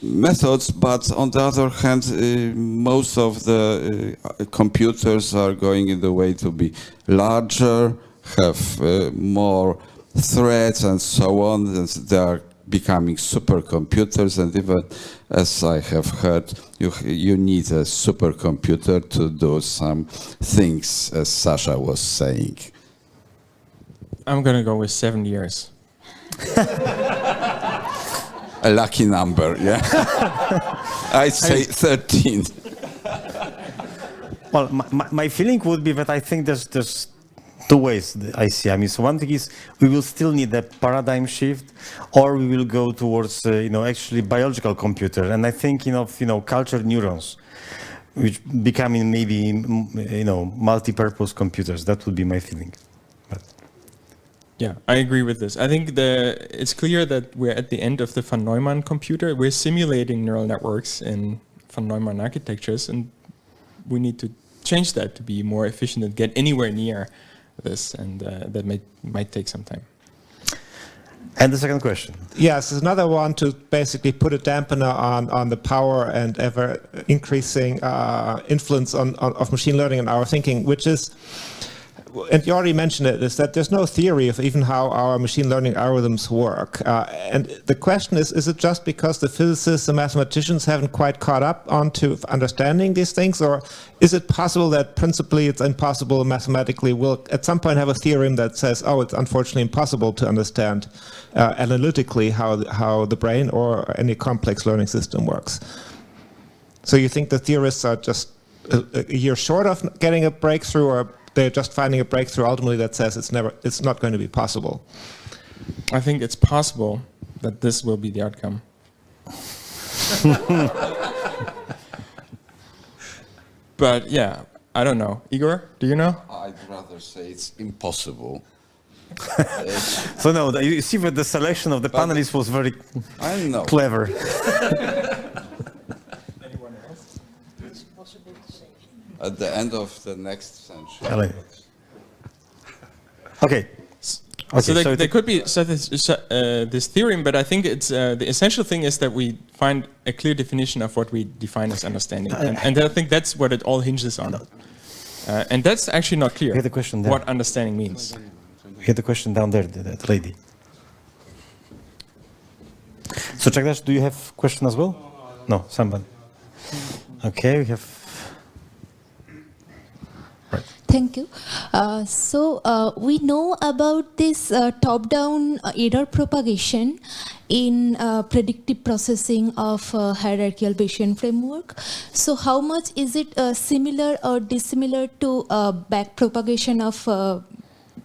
methods, but on the other hand, most of the computers are going in the way to be larger, have more threads and so on, and they are becoming supercomputers, and even, as I have heard, you need a supercomputer to do some things, as Sasha was saying. I'm going to go with 7 years. A lucky number, yeah? I'd say 13. Well, my feeling would be that I think there's two ways I see. I mean, so one thing is we will still need a paradigm shift, or we will go towards actually biological computer. And I think cultured neurons, which becoming maybe multi-purpose computers. That would be my feeling. But yeah, I agree with this. I think it's clear that we're at the end of the von Neumann computer. We're simulating neural networks in von Neumann architectures, and we need to change that to be more efficient and get anywhere near this, and that might take some time. And the second question. Yes, another one to basically put a dampener on the power and ever increasing influence of machine learning in our thinking, which is, and you already mentioned it, is that there's no theory of even how our machine learning algorithms work. And the question is it just because the physicists and mathematicians haven't quite caught up onto understanding these things, or is it possible that principally it's impossible mathematically? We'll at some point have a theorem that says, oh, it's unfortunately impossible to understand analytically how the brain or any complex learning system works. So you think the theorists are just a year short of getting a breakthrough, or they're just finding a breakthrough ultimately that says it's not going to be possible? I think it's possible that this will be the outcome. But yeah, I don't know. Igor, do you know? I'd rather say it's impossible. So no, you see that the selection of the panelists was very I know. clever. Anyone else? At the end of the next century. Okay. Okay. So there could be this theorem, but I think it's the essential thing is that we find a clear definition of what we define as understanding, and I think that's what it all hinges on. And that's actually not clear. We had a question there. What understanding means. We had a question down there, that lady. So Czagdash, do you have question as well? No, somebody. Okay, we have. Thank you. We know about this top-down error propagation in predictive processing of hierarchical Bayesian framework. So how much is it similar or dissimilar to back propagation of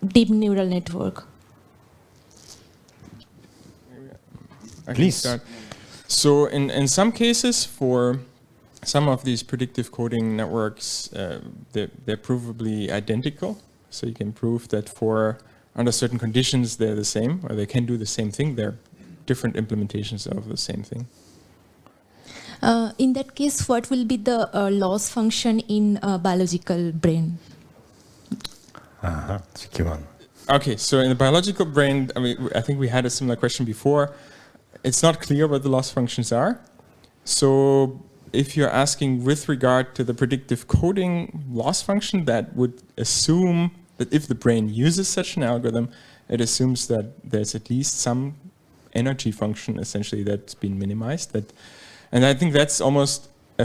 deep neural network? Please. So in some cases, for some of these predictive coding networks, they're provably identical. So you can prove that under certain conditions they're the same, or they can do the same thing. They're different implementations of the same thing. In that case, what will be the loss function in biological brain? Tricky one. Okay, so in the biological brain, I think we had a similar question before. It's not clear what the loss functions are. So if you're asking with regard to the predictive coding loss function, that would assume that if the brain uses such an algorithm, it assumes that there's at least some energy function essentially that's been minimized. And I think that's almost no,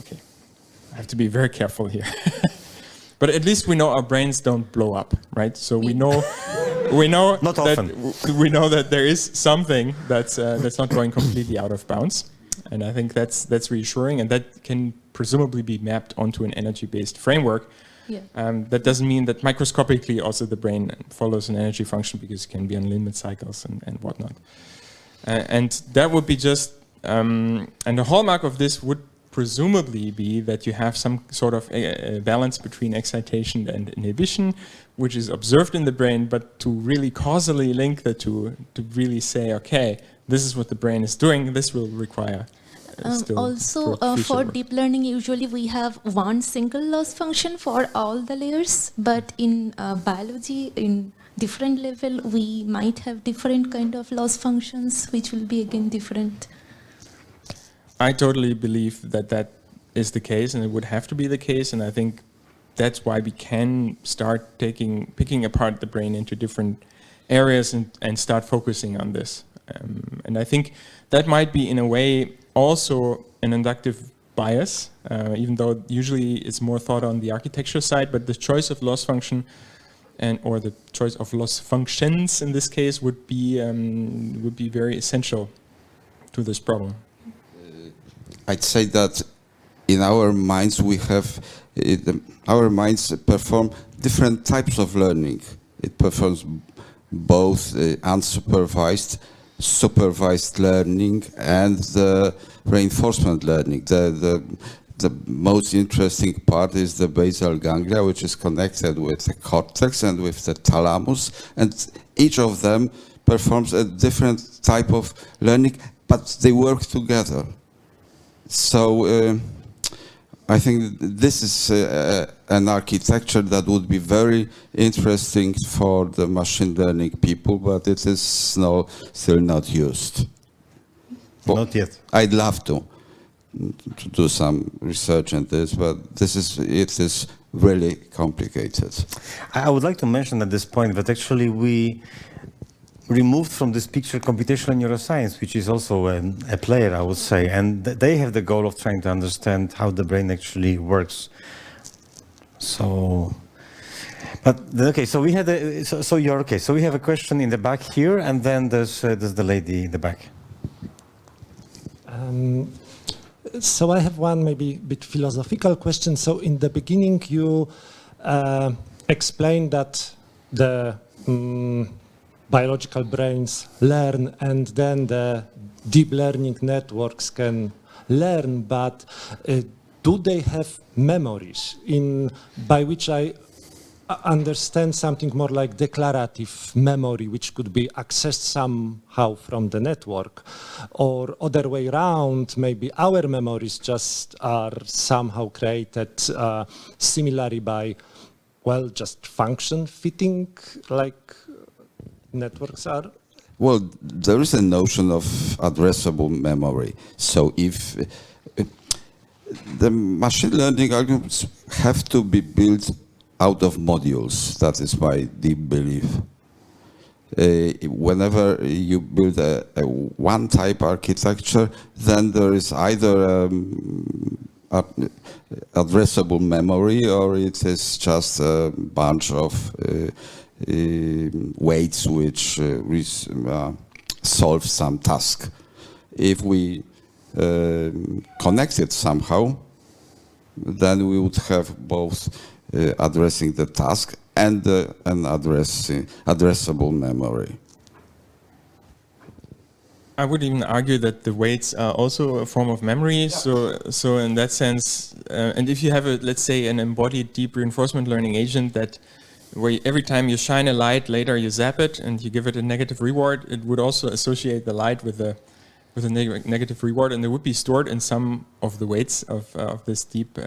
okay. I have to be very careful here. But at least we know our brains don't blow up, right? So we know Not that often. we know that there is something that's not going completely out of bounds, and I think that's reassuring, and that can presumably be mapped onto an energy-based framework. Yeah. That doesn't mean that microscopically also the brain follows an energy function, because it can be on limit cycles and whatnot. And that would be just, and the hallmark of this would presumably be that you have some sort of a balance between excitation and inhibition, which is observed in the brain, but to really causally link the two, to really say, okay, this is what the brain is doing, this will require Also, for deep learning, usually we have one single loss function for all the layers, but in biology, in different level, we might have different kind of loss functions, which will be again different. I totally believe that is the case, and it would have to be the case, and I think that's why we can start picking apart the brain into different areas and start focusing on this. And I think that might be, in a way, also an inductive bias, even though usually it's more thought on the architecture side, but the choice of loss function or the choice of loss functions in this case would be very essential to this problem. I'd say that in our minds our minds perform different types of learning. It performs both unsupervised, supervised learning, and the reinforcement learning. The most interesting part is the basal ganglia, which is connected with the cortex and with the thalamus, and each of them performs a different type of learning, but they work together. So I think this is an architecture that would be very interesting for the machine learning people, but it is still not used. Not yet. I'd love to do some research on this, but it is really complicated. I would like to mention at this point that actually we removed from this picture computational neuroscience, which is also a player, I would say, and they have the goal of trying to understand how the brain actually works. So, okay. So we had you're okay. So we have a question in the back here, and then there's the lady in the back. So I have one maybe bit philosophical question. So in the beginning, you explained that the biological brains learn, and then the deep learning networks can learn, but do they have memories? By which I understand something more like declarative memory, which could be accessed somehow from the network, or other way around, maybe our memories just are somehow created similarly by, well, just function fitting like networks are? Well, there is a notion of addressable memory. So if the machine learning algorithms have to be built out of modules, that is my deep belief. Whenever you build a one-type architecture, then there is either addressable memory, or it is just a bunch of weights which solve some task. If we connect it somehow, then we would have both addressing the task and an addressable memory. I would even argue that the weights are also a form of memory. So in that sense, and if you have let's say an embodied deep reinforcement learning agent that where every time you shine a light, later you zap it and you give it a negative reward, it would also associate the light with a negative reward, and it would be stored in some of the weights of this deep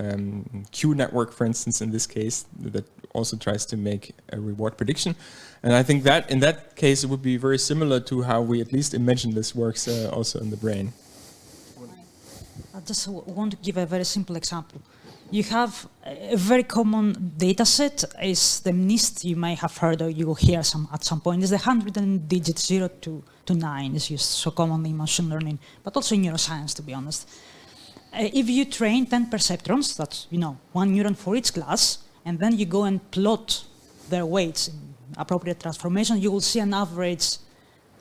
Q network, for instance, in this case, that also tries to make a reward prediction. And I think that in that case, it would be very similar to how we at least imagine this works also in the brain. I just want to give a very simple example. You have a very common data set is the NIST, you may have heard or you will hear at some point, is the 100 digits 0 to 9 is used so commonly in machine learning, but also in neuroscience, to be honest. If you train 10 perceptrons, that's, one neuron for each class, and then you go and plot their weights in appropriate transformation, you will see an average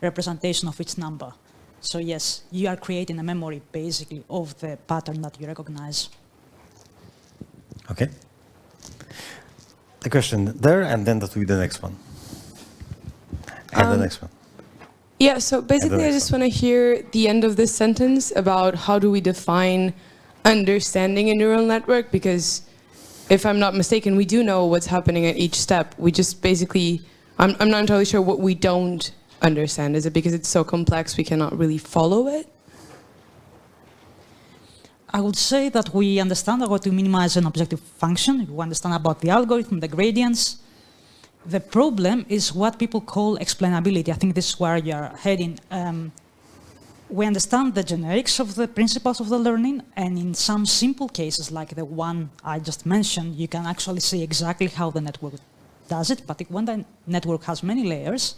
representation of each number. So yes, you are creating a memory, basically, of the pattern that you recognize. Okay. The question there, and then that will be the next one. And the next one. Yeah, so basically I just want to hear the end of this sentence about how do we define understanding a neural network, because if I'm not mistaken, we do know what's happening at each step. We just basically, I'm not entirely sure what we don't understand. Is it because it's so complex we cannot really follow it? I would say that we understand how to minimize an objective function. We understand about the algorithm, the gradients. The problem is what people call explainability. I think this is where you're heading. We understand the generics of the principles of the learning, and in some simple cases, like the one I just mentioned, you can actually see exactly how the network does it. But when the network has many layers,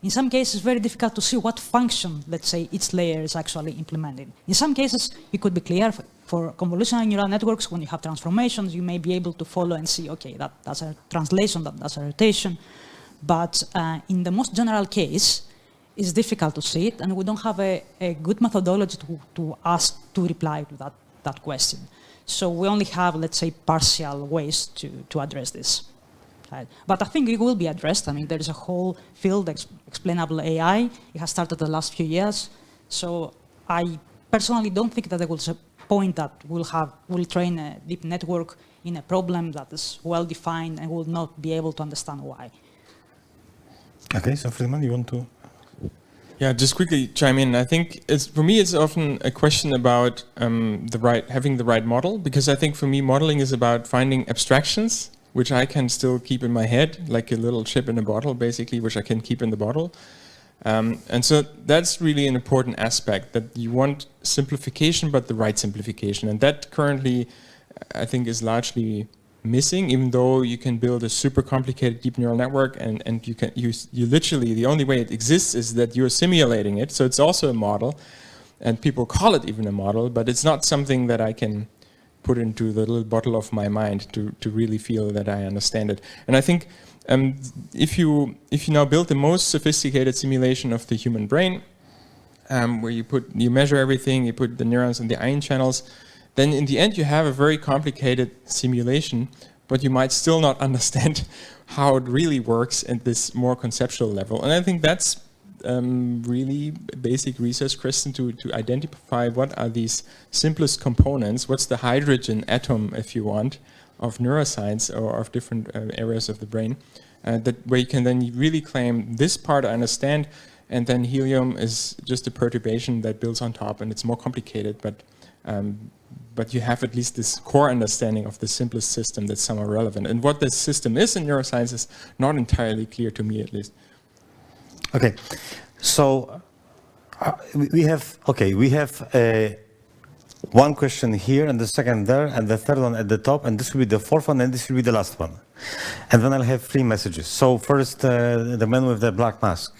in some cases, it's very difficult to see what function, let's say, each layer is actually implementing. In some cases, it could be clear for convolutional neural networks, when you have transformations, you may be able to follow and see, okay, that's a translation, that's a rotation. But in the most general case, it's difficult to see it, and we don't have a good methodology to reply to that question. So we only have, let's say, partial ways to address this. Right. But I think it will be addressed. I mean, there is a whole field, explainable AI. It has started the last few years. So I personally don't think that there was a point that we'll train a deep network in a problem that is well defined and will not be able to understand why. Okay, so Friedman, you want to? Yeah, just quickly chime in. I think for me, it's often a question about having the right model, because I think for me, modeling is about finding abstractions which I can still keep in my head, like a little chip in a bottle, basically, which I can keep in the bottle. And so that's really an important aspect, that you want simplification, but the right simplification. And that currently, I think, is largely missing, even though you can build a super complicated deep neural network, and you literally, the only way it exists is that you're simulating it. So it's also a model, and people call it even a model, but it's not something that I can put into the little bottle of my mind to really feel that I understand it. And I think if you now build the most sophisticated simulation of the human brain, where you measure everything, you put the neurons in the ion channels, then in the end you have a very complicated simulation, but you might still not understand how it really works at this more conceptual level. And I think that's really basic research question to identify what are these simplest components, what's the hydrogen atom, if you want, of neuroscience or of different areas of the brain, that where you can then really claim this part I understand, and then helium is just a perturbation that builds on top, and it's more complicated, but you have at least this core understanding of the simplest system that's somewhat relevant. And what this system is in neuroscience is not entirely clear to me, at least. Okay, so we have one question here, and the second there, and the third one at the top, and this will be the fourth one, and this will be the last one. And then I'll have 3 messages. So first, the man with the black mask.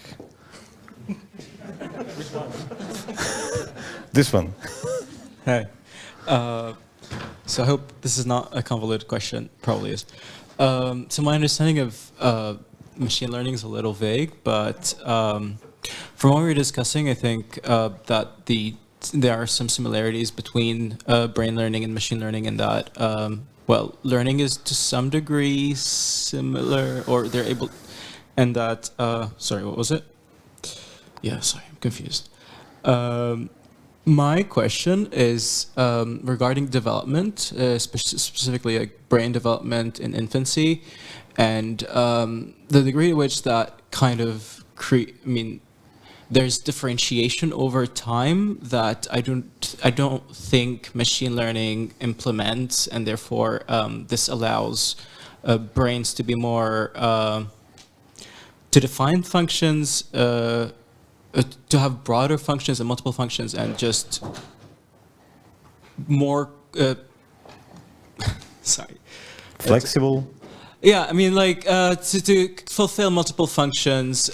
Which one? This one. Hey. So I hope this is not a convoluted question. Probably is. So my understanding of machine learning is a little vague, but from what we were discussing, I think that there are some similarities between brain learning and machine learning in that, well, learning is to some degree similar, or they're able, and that, sorry, what was it? Yeah, sorry, I'm confused. My question is regarding development, specifically like brain development in infancy, and the degree to which that kind of there's differentiation over time that I don't think machine learning implements, and therefore this allows brains to be more to define functions, to have broader functions and multiple functions, and just more sorry, flexible. Yeah, I mean, like to fulfill multiple functions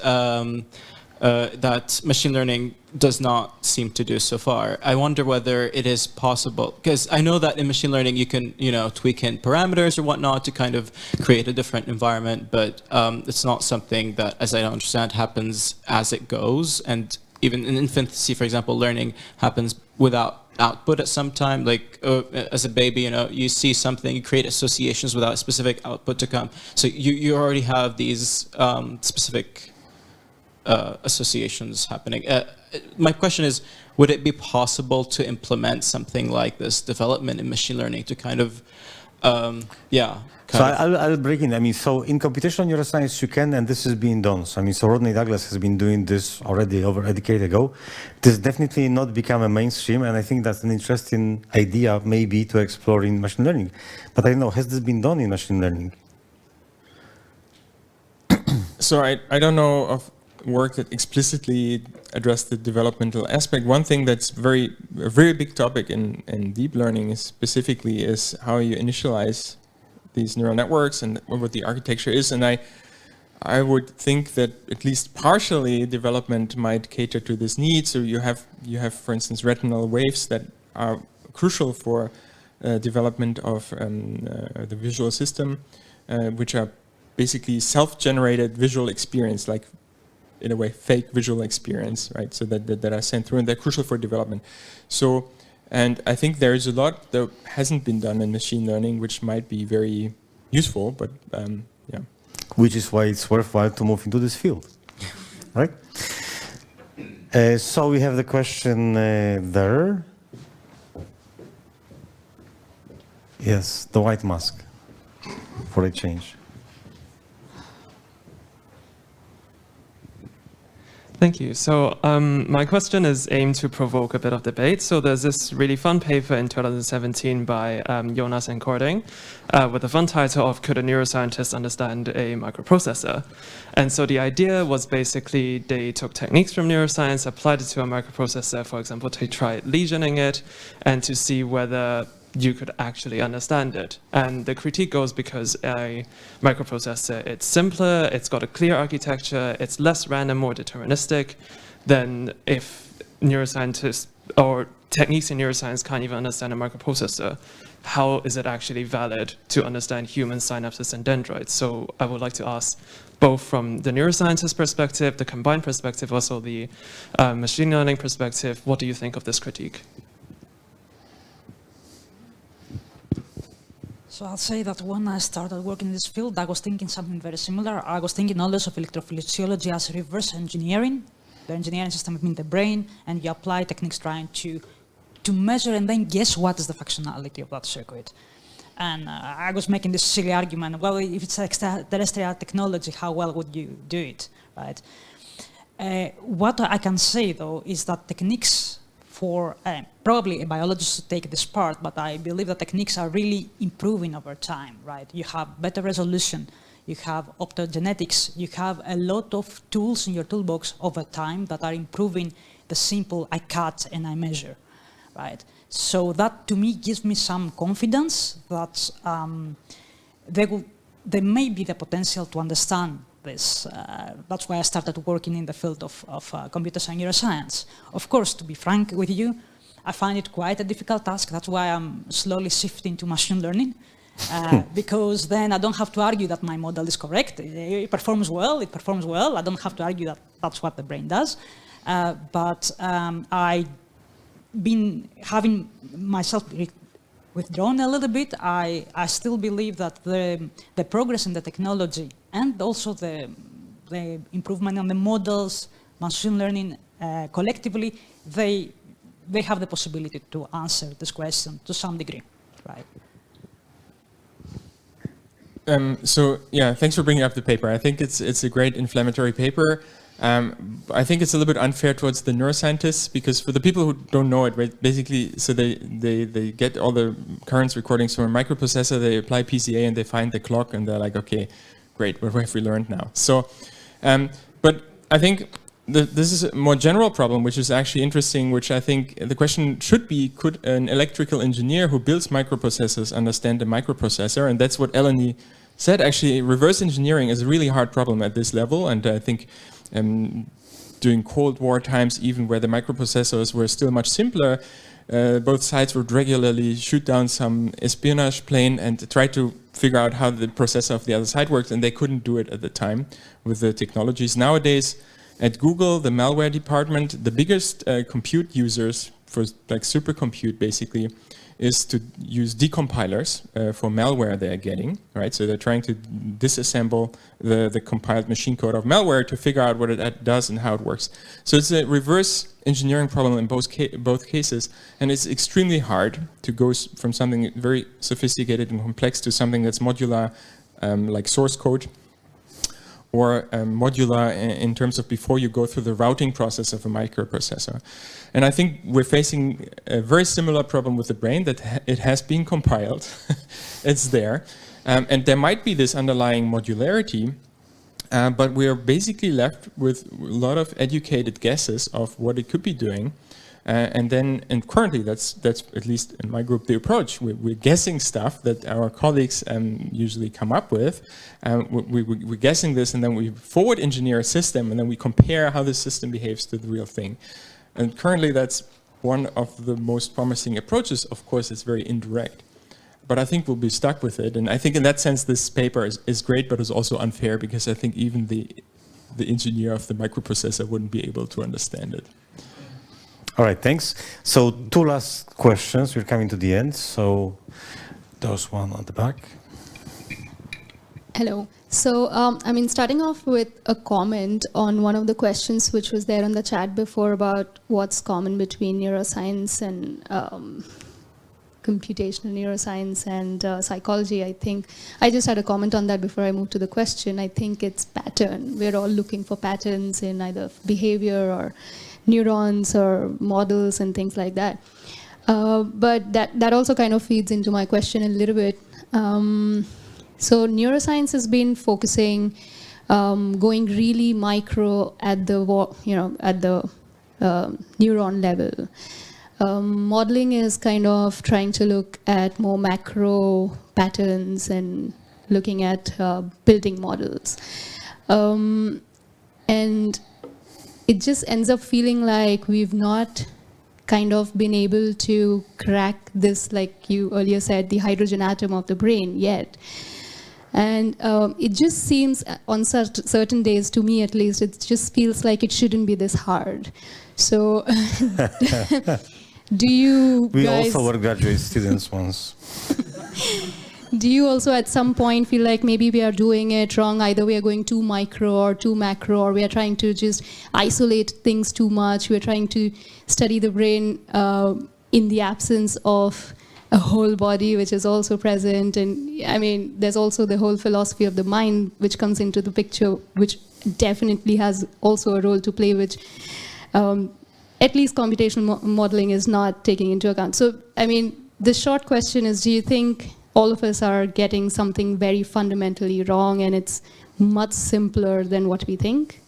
that machine learning does not seem to do so far. I wonder whether it is possible, because I know that in machine learning you can, tweak in parameters or whatnot to kind of create a different environment, but it's not something that, as I understand, happens as it goes. And even in infancy, for example, learning happens without output at some time. Like as a baby, you see something, you create associations without a specific output to come. So you already have these specific associations happening. My question is, would it be possible to implement something like this development in machine learning to kind of, So I'll break in. So in computational neuroscience you can, and this is being done. So Rodney Douglas has been doing this already over a decade ago. It has definitely not become a mainstream, and I think that's an interesting idea maybe to explore in machine learning. But I don't know, has this been done in machine learning? So I don't know of work that explicitly addressed the developmental aspect. One thing that's a very big topic in deep learning specifically is how you initialize these neural networks and what the architecture is. And I would think that at least partially development might cater to this need. So you have, for instance, retinal waves that are crucial for development of the visual system, which are basically self-generated visual experience, like in a way fake visual experience, right? So that are sent through, and they're crucial for development. So, and I think there is a lot that hasn't been done in machine learning, which might be very useful, but yeah. Which is why it's worthwhile to move into this field, right? So we have the question there. Yes, the white mask for a change. Thank you. So my question is aimed to provoke a bit of debate. So there's this really fun paper in 2017 by Jonas and Cording with the fun title of Could a Neuroscientist Understand a Microprocessor? And so the idea was basically they took techniques from neuroscience, applied it to a microprocessor, for example, to try lesioning it and to see whether you could actually understand it. And the critique goes because a microprocessor, it's simpler, it's got a clear architecture, it's less random, more deterministic than if neuroscientists or techniques in neuroscience can't even understand a microprocessor. How is it actually valid to understand human synapses and dendrites? So I would like to ask, both from the neuroscientist perspective, the combined perspective, also the machine learning perspective, what do you think of this critique? So I'll say that when I started working in this field, I was thinking something very similar. I was thinking always of electrophysiology as reverse engineering. the engineering system in the brain, and you apply techniques trying to measure and then guess what is the functionality of that circuit. And I was making this silly argument, well, if it's extraterrestrial technology, how well would you do it, right? What I can say, though, is that techniques for, probably a biologist should take this part, but I believe that techniques are really improving over time, right? You have better resolution, you have optogenetics, you have a lot of tools in your toolbox over time that are improving the simple I cut and I measure, right? So that to me gives me some confidence that there may be the potential to understand this. That's why I started working in the field of computer science and neuroscience. Of course, to be frank with you, I find it quite a difficult task. That's why I'm slowly shifting to machine learning. Because then I don't have to argue that my model is correct. It performs well, it performs well. I don't have to argue that that's what the brain does. But I've been having myself withdrawn a little bit. I still believe that the progress in the technology and also the improvement on the models, machine learning collectively, they have the possibility to answer this question to some degree, right? So yeah, thanks for bringing up the paper. I think it's a great inflammatory paper. I think it's a little bit unfair towards the neuroscientists, because for the people who don't know it, right, basically, so they get all the currents recordings from a microprocessor, they apply PCA and they find the clock and they're like, okay, great, what have we learned now? So, but I think this is a more general problem, which is actually interesting, which I think the question should be, could an electrical engineer who builds microprocessors understand a microprocessor? And that's what Eleni said. Actually, reverse engineering is a really hard problem at this level, and I think during Cold War times, even where the microprocessors were still much simpler, both sides would regularly shoot down some espionage plane and try to figure out how the processor of the other side works, and they couldn't do it at the time with the technologies. Nowadays, at Google, the malware department, the biggest compute users for like supercompute basically is to use decompilers for malware they're getting, right? So they're trying to disassemble the compiled machine code of malware to figure out what it does and how it works. So it's a reverse engineering problem in both cases, and it's extremely hard to go from something very sophisticated and complex to something that's modular, like source code, or modular in terms of before you go through the routing process of a microprocessor. And I think we're facing a very similar problem with the brain, that it has been compiled, it's there, and there might be this underlying modularity, but we are basically left with a lot of educated guesses of what it could be doing. And currently, that's at least in my group the approach. We're guessing stuff that our colleagues usually come up with. We're guessing this, and then we forward engineer a system, and then we compare how the system behaves to the real thing. And currently, that's one of the most promising approaches. Of course, it's very indirect, but I think we'll be stuck with it. And I think in that sense, this paper is great, but it's also unfair, because I think even the engineer of the microprocessor wouldn't be able to understand it. All right, thanks. So 2 last questions. We're coming to the end. So there's one on the back. Hello. So, starting off with a comment on one of the questions which was there on the chat before about what's common between neuroscience and computational neuroscience and psychology. I think I just had a comment on that before I moved to the question. I think it's pattern. We're all looking for patterns in either behavior or neurons or models and things like that. But that also kind of feeds into my question a little bit. So neuroscience has been focusing, going really micro at the neuron level. Modeling is kind of trying to look at more macro patterns and looking at building models. And it just ends up feeling like we've not kind of been able to crack this, like you earlier said, the hydrogen atom of the brain yet. And it just seems, on certain days, to me at least, it just feels like it shouldn't be this hard. So do you We guys... also were graduate students once. do you also at some point feel like maybe we are doing it wrong? Either we are going too micro or too macro, or we are trying to just isolate things too much. We are trying to study the brain in the absence of a whole body, which is also present. And I mean, there's also the whole philosophy of the mind, which comes into the picture, which definitely has also a role to play, which at least computational modeling is not taking into account. So, I mean, the short question is, do you think all of us are getting something very fundamentally wrong and it's much simpler than what we think?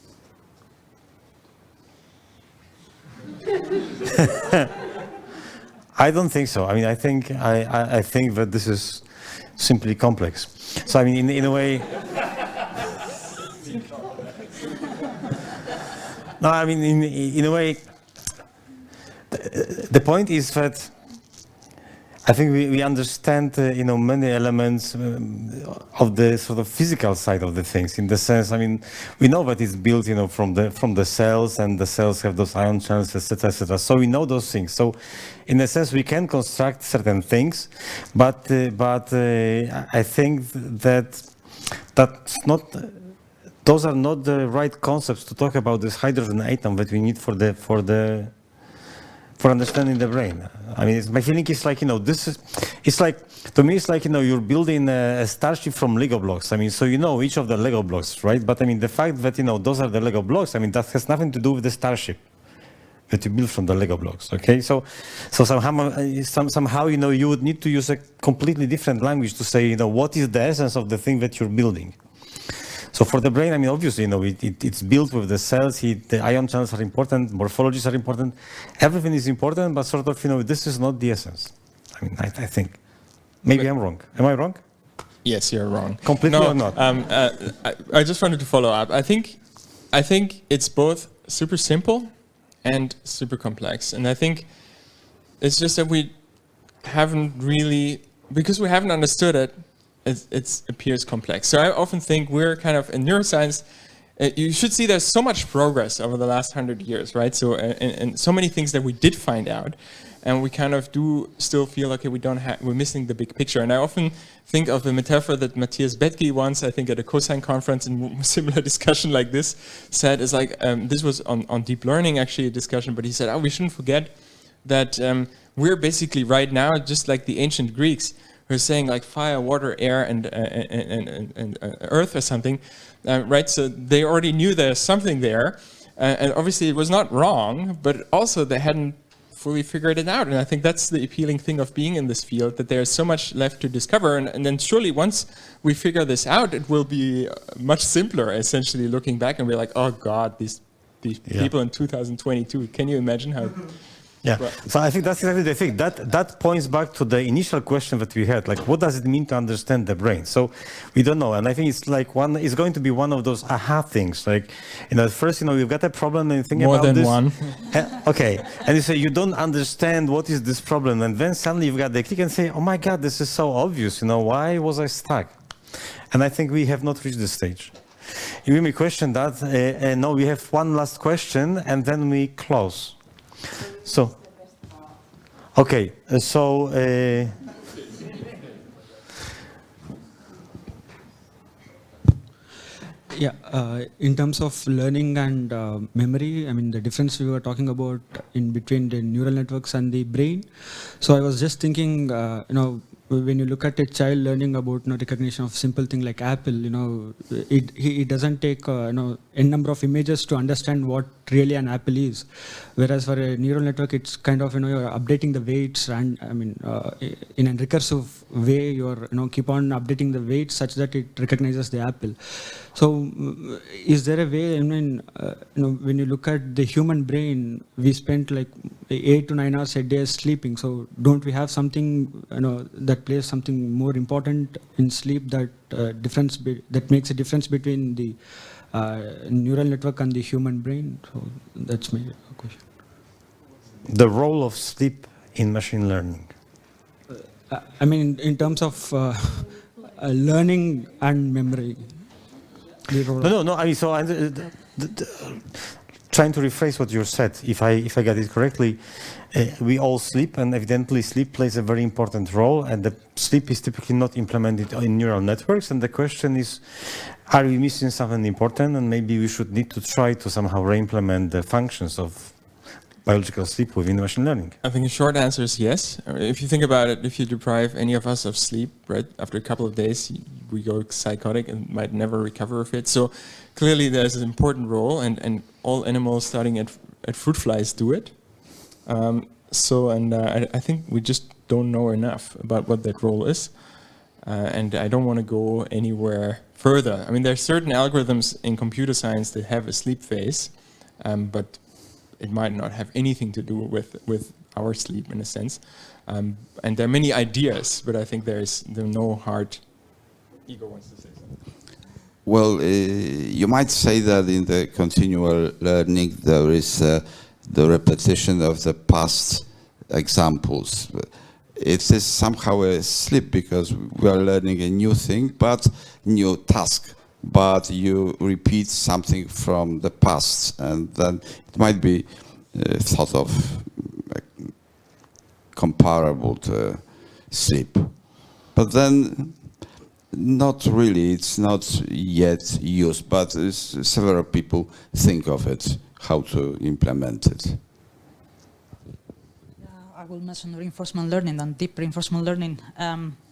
I don't think so. I mean, I think that this is simply complex. So I mean, in a way. No, I mean, in a way, the point is that I think we understand, many elements of the sort of physical side of the things. In the sense, I mean, we know that it's built, from the cells, and the cells have those ion channels, etc., etc. So we know those things. So, in a sense, we can construct certain things, but I think that's not. Those are not the right concepts to talk about this hydrogen atom that we need for understanding the brain. I mean, my feeling is like, it's like, to me, it's like, you're building a starship from Lego blocks. I mean, so each of the Lego blocks, right? But I mean, the fact that, those are the Lego blocks, I mean, that has nothing to do with the starship that you build from the Lego blocks, okay? So somehow, you would need to use a completely different language to say, what is the essence of the thing that you're building? So for the brain, I mean, obviously, it's built with the cells. The ion channels are important. Morphologies are important. Everything is important, but sort of, this is not the essence. I mean, I think. Maybe I'm wrong. Am I wrong? Yes, you're wrong. Completely or not? I just wanted to follow up. I think it's both super simple and super complex. And I think it's just that we haven't really, because we haven't understood it, it appears complex. So I often think we're kind of, in neuroscience, you should see there's so much progress over the last 100 years, right? So, and so many things that we did find out, and we kind of do still feel like we're missing the big picture. And I often think of a metaphor that Matthias Bethke once, I think at a cosine conference in a similar discussion like this, said is like, this was on deep learning actually a discussion, but he said, we shouldn't forget that we're basically right now just like the ancient Greeks, who are saying like fire, water, air, and earth or something, right? So they already knew there's something there, and obviously it was not wrong, but also they hadn't fully figured it out. And I think that's the appealing thing of being in this field, that there's so much left to discover. And then surely once we figure this out, it will be much simpler, essentially looking back and be like, oh God, these people in 2022, can you imagine how... Yeah, so I think that's exactly the thing. That points back to the initial question that we had, like, what does it mean to understand the brain? So we don't know, and I think it's like it's going to be one of those aha things. Like, at first, you've got a problem and you think about this. More than one. Okay, and you say you don't understand what is this problem, and then suddenly you've got the click and say, oh my God, this is so obvious. Why was I stuck? And I think we have not reached this stage. You made me question that. No, we have one last question, and then we close. So, okay, in terms of learning and memory, I mean, the difference we were talking about in between the neural networks and the brain. So I was just thinking, when you look at a child learning about recognition of simple thing like apple, it doesn't take n number of images to understand what really an apple is. Whereas for a neural network, it's kind of you're updating the weights, and I mean in a recursive way, you're keep on updating the weights such that it recognizes the apple. So is there a way? I mean, when you look at the human brain, we spent like 8 to 9 hours a day sleeping. So don't we have something that plays something more important in sleep that that makes a difference between the neural network and the human brain? So that's my question. The role of sleep in machine learning. I mean, in terms of learning and memory. No. I mean, so trying to rephrase what you said, if I got it correctly, we all sleep, and evidently sleep plays a very important role, and the sleep is typically not implemented in neural networks. And the question is, are we missing something important? And maybe we should need to try to somehow re-implement the functions of biological sleep within machine learning. I think the short answer is yes. If you think about it, if you deprive any of us of sleep, right, after a couple of days, we go psychotic and might never recover of it. So clearly there's an important role, and all animals starting at fruit flies do it. I think we just don't know enough about what that role is. And I don't want to go anywhere further. I mean, there are certain algorithms in computer science that have a sleep phase, but it might not have anything to do with our sleep in a sense. And there are many ideas, but I think there's no hard... Igor wants to say something. Well, you might say that in the continual learning there is the repetition of the past examples. It is somehow a slip because we are learning a new thing, but new task. But you repeat something from the past, and then it might be thought of comparable to sleep. But then, not really, it's not yet used, but several people think of it, how to implement it. I will mention reinforcement learning and deep reinforcement learning.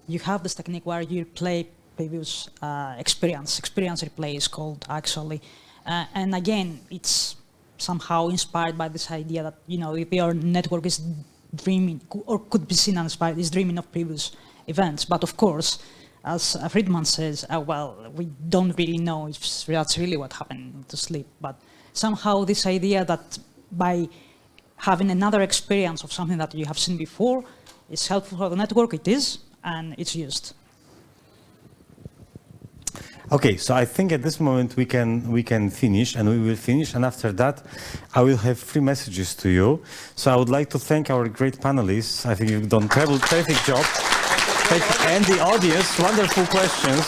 You have this technique where you play previous experience replay is called actually. And again, it's somehow inspired by this idea that, if your network is dreaming, or could be seen inspired, is dreaming of previous events. But of course, as Friedman says, well, we don't really know if that's really what happened to sleep. But somehow this idea that by having another experience of something that you have seen before is helpful for the network, it is, and it's used. Okay, so I think at this moment we can finish, and we will finish, and after that I will have 3 messages to you. So I would like to thank our great panelists. I think you've done a terrific job. And the audience, wonderful questions.